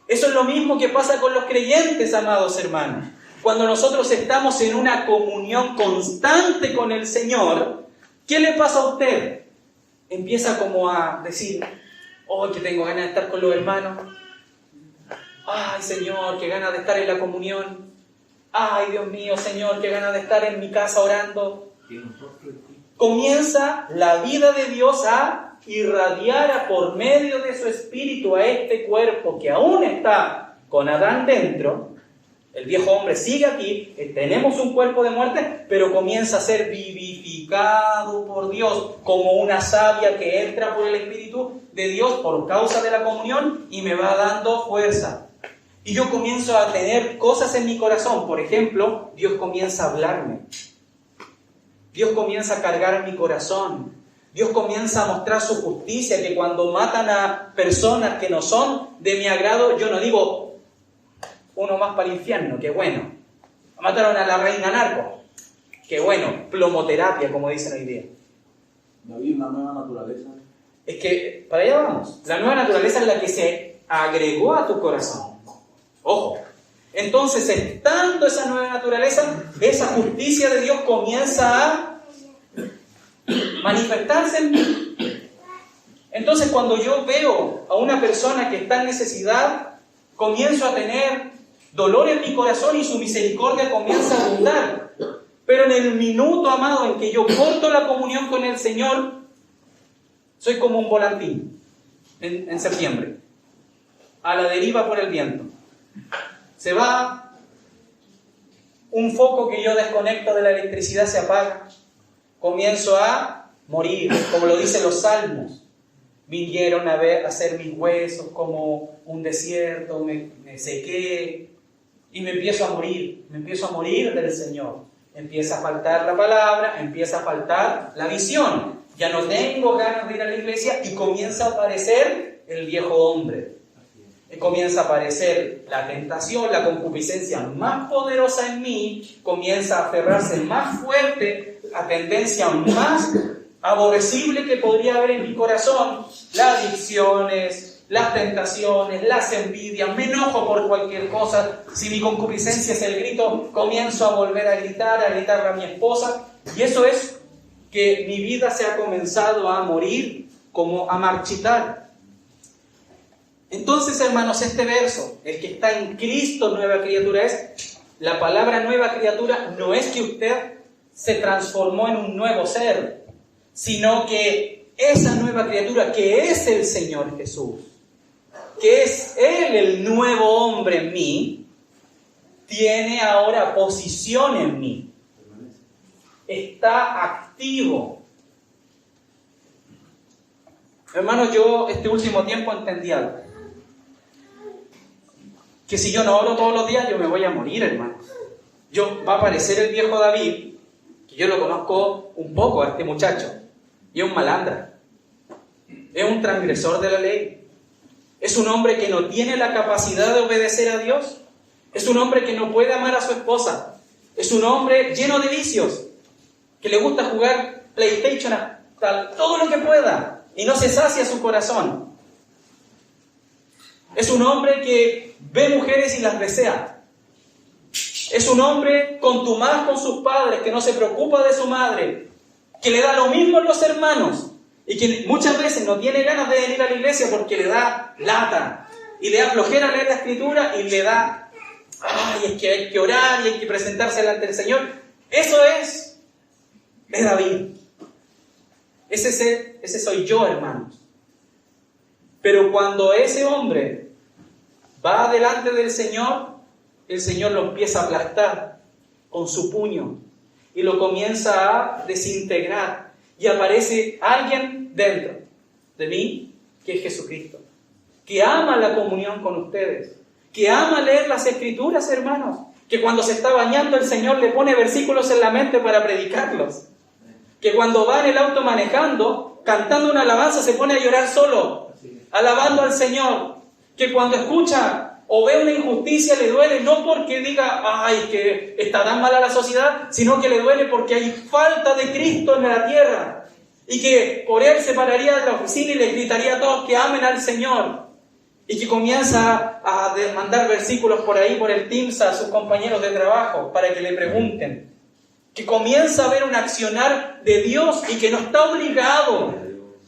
Eso es lo mismo que pasa con los creyentes, amados hermanos. Cuando nosotros estamos en una comunión constante con el Señor, ¿qué le pasa a usted? Empieza como a decir, oh, que tengo ganas de estar con los hermanos. Ay, Señor, qué ganas de estar en la comunión. Ay, Dios mío, Señor, qué ganas de estar en mi casa orando. Comienza la vida de Dios a irradiar por medio de su Espíritu a este cuerpo que aún está con Adán dentro. El viejo hombre sigue aquí, tenemos un cuerpo de muerte, pero comienza a ser vivificado por Dios como una savia que entra por el Espíritu de Dios por causa de la comunión y me va dando fuerza. Y yo comienzo a tener cosas en mi corazón. Por ejemplo, Dios comienza a hablarme. Dios comienza a cargar mi corazón. Dios comienza a mostrar su justicia, que cuando matan a personas que no son de mi agrado, yo no digo uno más para el infierno, qué bueno. Mataron a la reina narco, qué bueno. Plomoterapia, como dicen hoy día. David, una nueva naturaleza. Es que para allá vamos. La nueva naturaleza es la que se agregó a tu corazón. Ojo. Entonces, estando esa nueva naturaleza, esa justicia de Dios comienza a manifestarse en mí. Entonces, cuando yo veo a una persona que está en necesidad, comienzo a tener dolor en mi corazón y su misericordia comienza a abundar. Pero en el minuto, amado, en que yo corto la comunión con el Señor, soy como un volantín en septiembre, a la deriva por el viento. Se va, un foco que yo desconecto de la electricidad se apaga, comienzo a morir, como lo dicen los salmos. Vinieron a hacer mis huesos como un desierto, me sequé y me empiezo a morir del Señor. Empieza a faltar la palabra, empieza a faltar la visión. Ya no tengo ganas de ir a la iglesia y comienza a aparecer el viejo hombre. Y comienza a aparecer la tentación, la concupiscencia más poderosa en mí, comienza a aferrarse más fuerte, la tendencia más aborrecible que podría haber en mi corazón, las adicciones, las tentaciones, las envidias, me enojo por cualquier cosa. Si mi concupiscencia es el grito, comienzo a volver a gritarle a mi esposa, y eso es que mi vida se ha comenzado a morir, como a marchitar. Entonces, hermanos, este verso, el que está en Cristo, nueva criatura es, la palabra nueva criatura no es que usted se transformó en un nuevo ser, sino que esa nueva criatura que es el Señor Jesús, que es Él el nuevo hombre en mí, tiene ahora posición en mí. Está activo. Hermanos, yo este último tiempo entendí algo. Que si yo no oro todos los días, yo me voy a morir, hermanos. Va a aparecer el viejo David, que yo lo conozco un poco a este muchacho, y es un malandra. Es un transgresor de la ley. Es un hombre que no tiene la capacidad de obedecer a Dios. Es un hombre que no puede amar a su esposa. Es un hombre lleno de vicios, que le gusta jugar PlayStation hasta todo lo que pueda y no se sacia su corazón. Es un hombre que ve mujeres y las desea. Es un hombre contumaz con sus padres, que no se preocupa de su madre, que le da lo mismo a los hermanos y que muchas veces no tiene ganas de venir a la iglesia porque le da lata y le da flojera leer la Escritura y le da, es que hay que orar y hay que presentarse delante del Señor. Eso es David. Ese soy yo, hermanos. Pero cuando ese hombre va delante del Señor, el Señor lo empieza a aplastar con su puño y lo comienza a desintegrar. Y aparece alguien dentro de mí, que es Jesucristo, que ama la comunión con ustedes, que ama leer las Escrituras, hermanos, que cuando se está bañando el Señor le pone versículos en la mente para predicarlos, que cuando va en el auto manejando, cantando una alabanza, se pone a llorar solo, alabando al Señor, que cuando escucha o ve una injusticia le duele, no porque diga, ay, que está tan mala la sociedad, sino que le duele porque hay falta de Cristo en la tierra, y que por él se pararía de la oficina y le gritaría a todos que amen al Señor, y que comienza a mandar versículos por ahí, por el Teams, a sus compañeros de trabajo, para que le pregunten, que comienza a ver un accionar de Dios, y que no está obligado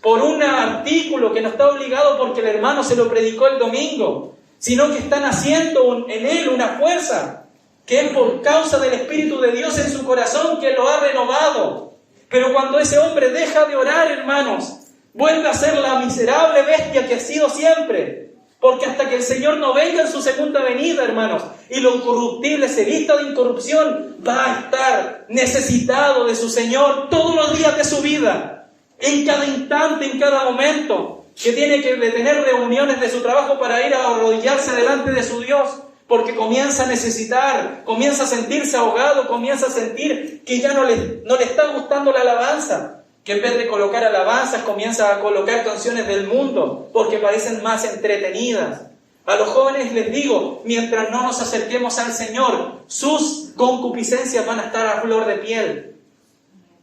por un artículo, que no está obligado porque el hermano se lo predicó el domingo, sino que están haciendo en él una fuerza, que es por causa del Espíritu de Dios en su corazón, que lo ha renovado. Pero cuando ese hombre deja de orar, hermanos, vuelve a ser la miserable bestia que ha sido siempre. Porque hasta que el Señor no venga en su segunda venida, hermanos, y lo incorruptible se vista de incorrupción, va a estar necesitado de su Señor todos los días de su vida, en cada instante, en cada momento, que tiene que detener reuniones de su trabajo para ir a arrodillarse delante de su Dios, porque comienza a necesitar, comienza a sentirse ahogado, comienza a sentir que ya no le está gustando la alabanza, que en vez de colocar alabanzas comienza a colocar canciones del mundo, porque parecen más entretenidas. A los jóvenes les digo, mientras no nos acerquemos al Señor, sus concupiscencias van a estar a flor de piel,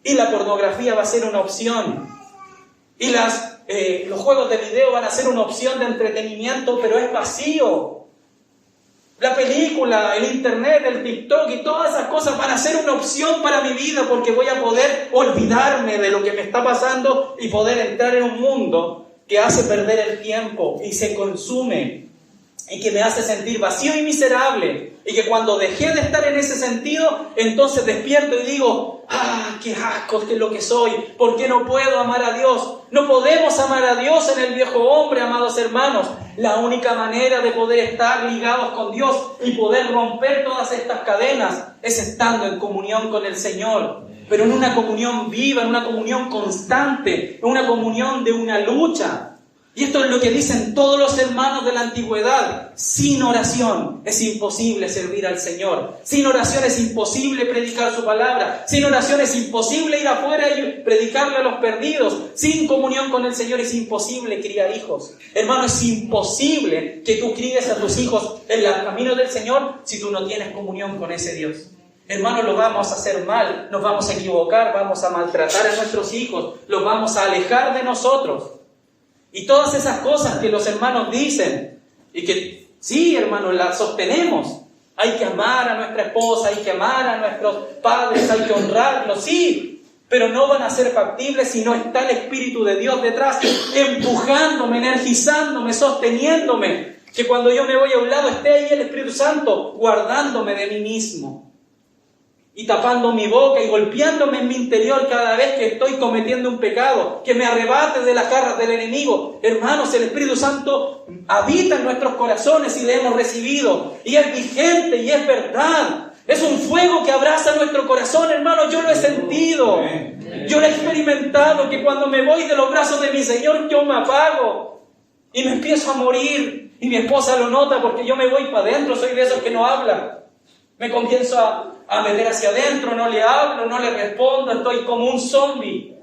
y la pornografía va a ser una opción, y los juegos de video van a ser una opción de entretenimiento, pero es vacío. La película, el internet, el TikTok y todas esas cosas van a ser una opción para mi vida, porque voy a poder olvidarme de lo que me está pasando y poder entrar en un mundo que hace perder el tiempo y se consume y que me hace sentir vacío y miserable, y que cuando dejé de estar en ese sentido, entonces despierto y digo, qué asco que es lo que soy, ¿por qué no puedo amar a Dios? No podemos amar a Dios en el viejo hombre, amados hermanos. La única manera de poder estar ligados con Dios y poder romper todas estas cadenas es estando en comunión con el Señor, pero en una comunión viva, en una comunión constante, en una comunión de una lucha. Y esto es lo que dicen todos los hermanos de la antigüedad. Sin oración es imposible servir al Señor. Sin oración es imposible predicar su palabra. Sin oración es imposible ir afuera y predicarle a los perdidos. Sin comunión con el Señor es imposible criar hijos. Hermano, es imposible que tú críes a tus hijos en el camino del Señor si tú no tienes comunión con ese Dios. Hermano, lo vamos a hacer mal, nos vamos a equivocar, vamos a maltratar a nuestros hijos, los vamos a alejar de nosotros. Y todas esas cosas que los hermanos dicen, y que sí, hermanos, las sostenemos. Hay que amar a nuestra esposa, hay que amar a nuestros padres, hay que honrarlos, sí, pero no van a ser factibles si no está el Espíritu de Dios detrás, empujándome, energizándome, sosteniéndome. Que cuando yo me voy a un lado esté ahí el Espíritu Santo, guardándome de mí mismo. Y tapando mi boca y golpeándome en mi interior cada vez que estoy cometiendo un pecado, que me arrebate de las garras del enemigo. Hermanos, el Espíritu Santo habita en nuestros corazones y le hemos recibido, y es vigente y es verdad. Es un fuego que abraza nuestro corazón, hermanos. Yo lo he sentido, yo lo he experimentado, que cuando me voy de los brazos de mi Señor yo me apago y me empiezo a morir, y mi esposa lo nota porque yo me voy para adentro, soy de esos que no hablan. Me comienzo a meter hacia adentro, no le hablo, no le respondo, estoy como un zombie.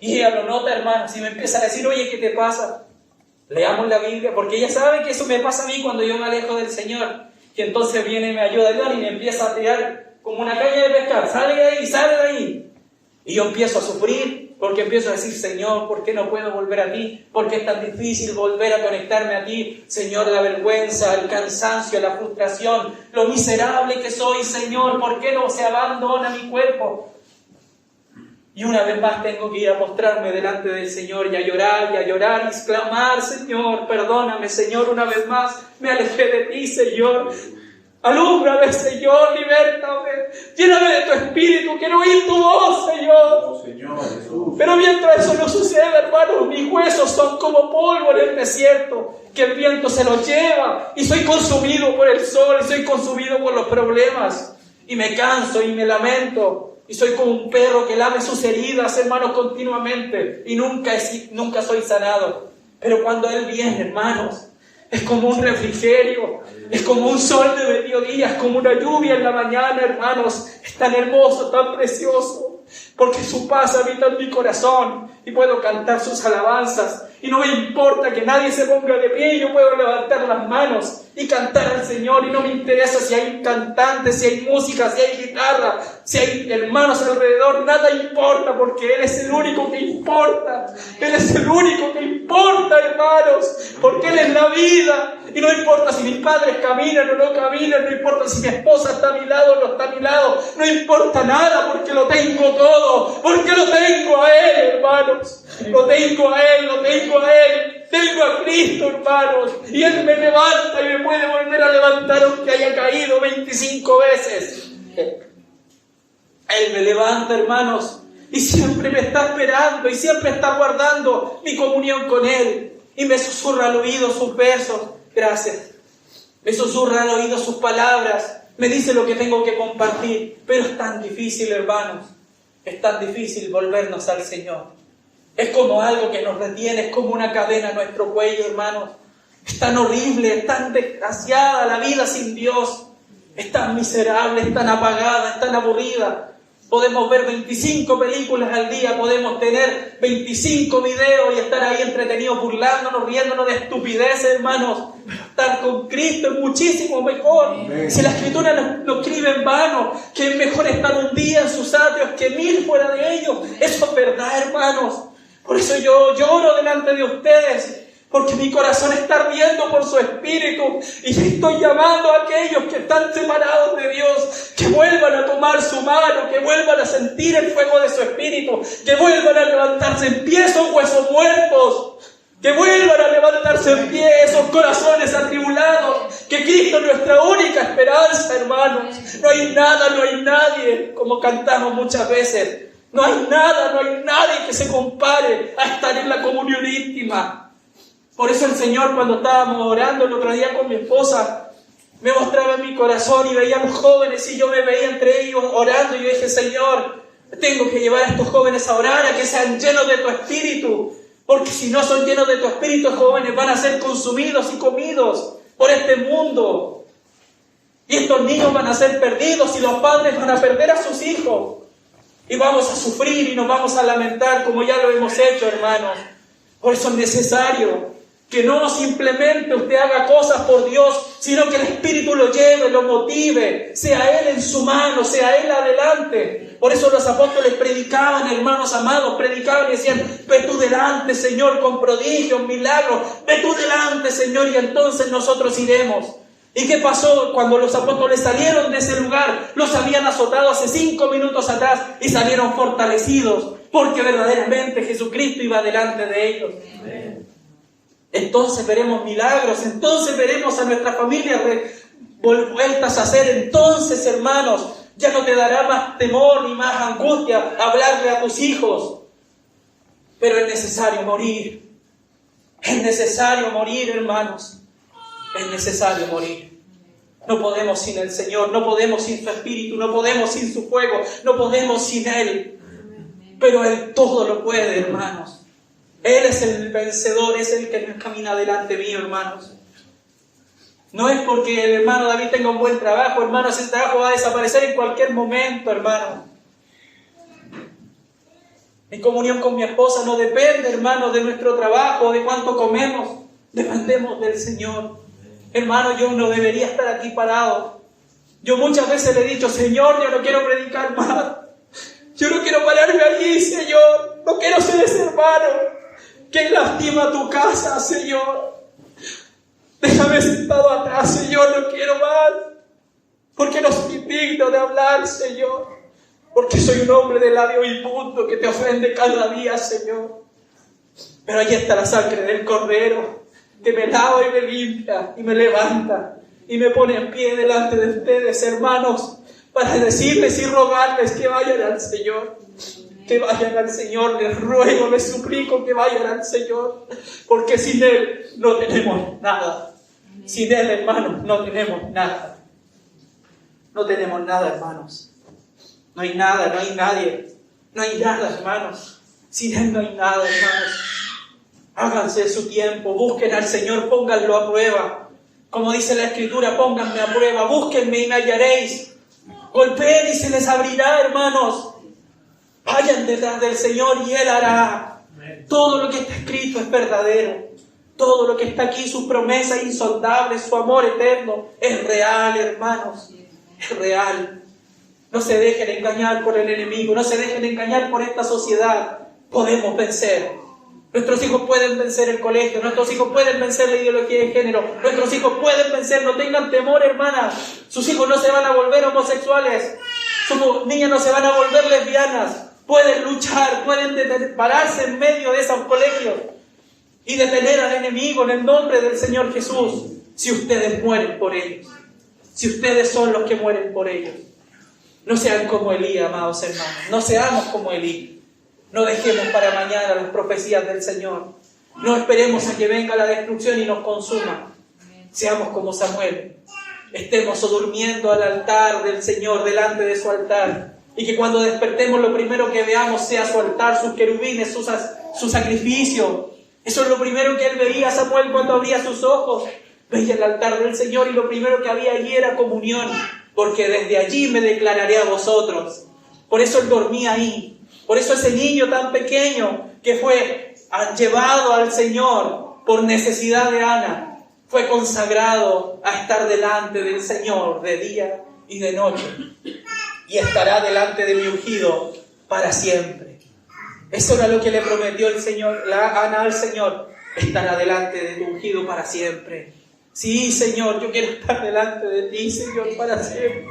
Y ella lo nota, hermanos, y me empieza a decir, oye, ¿qué te pasa? Leamos la Biblia, porque ella sabe que eso me pasa a mí cuando yo me alejo del Señor. Y entonces viene y me ayuda a Dios y me empieza a tirar como una caña de pescar, sale de ahí, sale de ahí. Y yo empiezo a sufrir, porque empiezo a decir, Señor, ¿por qué no puedo volver a ti? ¿Por qué es tan difícil volver a conectarme a ti? Señor, la vergüenza, el cansancio, la frustración, lo miserable que soy, Señor, ¿por qué no se abandona mi cuerpo? Y una vez más tengo que ir a postrarme delante del Señor y a llorar y exclamar, Señor, perdóname, Señor, una vez más, me alejé de ti, Señor. Alúmbrame, Señor, libértame. Lléname de tu espíritu, quiero oír tu voz, Señor. Oh, Señor Jesús. Pero mientras eso no sucede, hermanos, mis huesos son como polvo en el desierto, que el viento se los lleva, y soy consumido por el sol, y soy consumido por los problemas, y me canso y me lamento, y soy como un perro que lame sus heridas, hermanos, continuamente, y nunca soy sanado. Pero cuando Él viene, hermanos, es como un refrigerio, es como un sol de mediodía, es como una lluvia en la mañana, hermanos. Es tan hermoso, tan precioso, porque su paz habita en mi corazón y puedo cantar sus alabanzas. Y no me importa que nadie se ponga de pie, yo puedo levantar las manos y cantar al Señor. Y no me interesa si hay cantantes, si hay música, si hay guitarra, si hay hermanos alrededor, nada importa, porque Él es el único que importa. Él es el único que importa, hermanos, porque Él es la vida. Y no importa si mis padres caminan o no caminan, no importa si mi esposa está a mi lado o no está a mi lado, no importa nada, porque lo tengo todo, porque lo tengo a Él, hermanos. Lo tengo a Él, lo tengo a Él. Tengo a Cristo, hermanos, y Él me levanta y me puede volver a levantar aunque haya caído 25 veces. Él me levanta, hermanos, y siempre me está esperando y siempre está guardando mi comunión con Él. Y me susurra al oído sus versos. Gracias. Me susurra al oído sus palabras. Me dice lo que tengo que compartir. Pero es tan difícil, hermanos. Es tan difícil volvernos al Señor. Es como algo que nos retiene, es como una cadena a nuestro cuello, hermanos. Es tan horrible, es tan desgraciada la vida sin Dios. Es tan miserable, es tan apagada, es tan aburrida. Podemos ver 25 películas al día, podemos tener 25 videos y estar ahí entretenidos, burlándonos, riéndonos de estupideces, hermanos. Pero estar con Cristo es muchísimo mejor. Amén. Si la Escritura no escribe en vano, que es mejor estar un día en sus atrios que 1000 fuera de ellos. Eso es verdad, hermanos. Por eso yo lloro delante de ustedes, porque mi corazón está ardiendo por su Espíritu, y estoy llamando a aquellos que están separados de Dios, que vuelvan a tomar su mano, que vuelvan a sentir el fuego de su Espíritu, que vuelvan a levantarse en pie esos huesos muertos, que vuelvan a levantarse en pie esos corazones atribulados, que Cristo es nuestra única esperanza, hermanos. No hay nada, no hay nadie, como cantamos muchas veces. No hay nada, no hay nadie que se compare a estar en la comunión íntima. Por eso el Señor, cuando estábamos orando el otro día con mi esposa, me mostraba en mi corazón y veía a los jóvenes y yo me veía entre ellos orando. Y yo dije, Señor, tengo que llevar a estos jóvenes a orar, a que sean llenos de tu Espíritu. Porque si no son llenos de tu Espíritu, los jóvenes van a ser consumidos y comidos por este mundo. Y estos niños van a ser perdidos y los padres van a perder a sus hijos. Y vamos a sufrir y nos vamos a lamentar como ya lo hemos hecho, hermanos. Por eso es necesario que no simplemente usted haga cosas por Dios, sino que el Espíritu lo lleve, lo motive, sea Él en su mano, sea Él adelante. Por eso los apóstoles predicaban, hermanos amados, predicaban y decían, ve tú delante, Señor, con prodigios, milagros, ve tú delante, Señor, y entonces nosotros iremos. ¿Y qué pasó cuando los apóstoles salieron de ese lugar? Los habían azotado hace 5 minutos atrás y salieron fortalecidos, porque verdaderamente Jesucristo iba delante de ellos. Amén. Entonces veremos milagros, entonces veremos a nuestras familias vueltas a ser. Entonces, hermanos, ya no te dará más temor ni más angustia hablarle a tus hijos. Pero es necesario morir. Es necesario morir, hermanos. Es necesario morir. No podemos sin el Señor, no podemos sin su Espíritu, no podemos sin su fuego, no podemos sin Él. Pero Él todo lo puede, hermanos. Él es el vencedor, es el que camina delante mío, hermanos. No es porque el hermano David tenga un buen trabajo, hermanos, ese trabajo va a desaparecer en cualquier momento, hermano. Mi comunión con mi esposa no depende, hermanos, de nuestro trabajo, de cuánto comemos. Dependemos del Señor. Hermano, yo no debería estar aquí parado. Yo muchas veces le he dicho, Señor, yo no quiero predicar más. Yo no quiero pararme allí, Señor. No quiero ser ese hermano que lastima tu casa, Señor. Déjame sentado atrás, Señor, no quiero más. Porque no soy digno de hablar, Señor. Porque soy un hombre de labio inmundo que te ofende cada día, Señor. Pero ahí está la sangre del Cordero, que me lava y me limpia y me levanta. Y me pone en pie delante de ustedes, hermanos, para decirles y rogarles que vayan al Señor. Que vayan al Señor, les ruego, les suplico que vayan al Señor, porque sin Él no tenemos nada. Sin Él, hermanos, no tenemos nada. No tenemos nada, hermanos. No hay nada, no hay nadie. No hay nada, hermanos. Sin Él no hay nada, hermanos. Háganse su tiempo, busquen al Señor, pónganlo a prueba. Como dice la Escritura, pónganme a prueba, búsquenme y me hallaréis. Golpeen y se les abrirá, hermanos. Vayan detrás del Señor y Él hará. Todo lo que está escrito es verdadero. Todo lo que está aquí, sus promesas insondables, su amor eterno, es real, hermanos. Es real. No se dejen engañar por el enemigo, no se dejen engañar por esta sociedad. Podemos vencer. Nuestros hijos pueden vencer el colegio, nuestros hijos pueden vencer la ideología de género, nuestros hijos pueden vencer, no tengan temor, hermanas. Sus hijos no se van a volver homosexuales, sus niñas no se van a volver lesbianas. Pueden luchar, pueden pararse en medio de esos colegios y detener al enemigo en el nombre del Señor Jesús, si ustedes mueren por ellos, si ustedes son los que mueren por ellos. No sean como Elí, amados hermanos, no seamos como Elí. No dejemos para mañana las profecías del Señor. No esperemos a que venga la destrucción y nos consuma. Seamos como Samuel. Estemos durmiendo al altar del Señor, delante de su altar. Y que cuando despertemos lo primero que veamos sea su altar, sus querubines, su sacrificio. Eso es lo primero que él veía, Samuel, cuando abría sus ojos. Veía el altar del Señor y lo primero que había allí era comunión. Porque desde allí me declararé a vosotros. Por eso él dormía ahí. Por eso ese niño tan pequeño que fue llevado al Señor por necesidad de Ana, fue consagrado a estar delante del Señor de día y de noche. Y estará delante de mi ungido para siempre. Eso era lo que le prometió el Señor, Ana al Señor. Estará delante de tu ungido para siempre. Sí, Señor, yo quiero estar delante de ti, Señor, para siempre.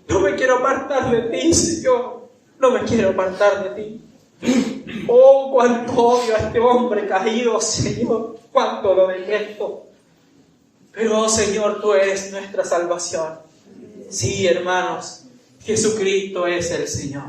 No me quiero apartar de ti, Señor. No me quiero apartar de ti. Oh, cuánto odio a este hombre caído, Señor. Cuánto lo detesto. Pero, oh, Señor, tú eres nuestra salvación. Sí, hermanos, Jesucristo es el Señor.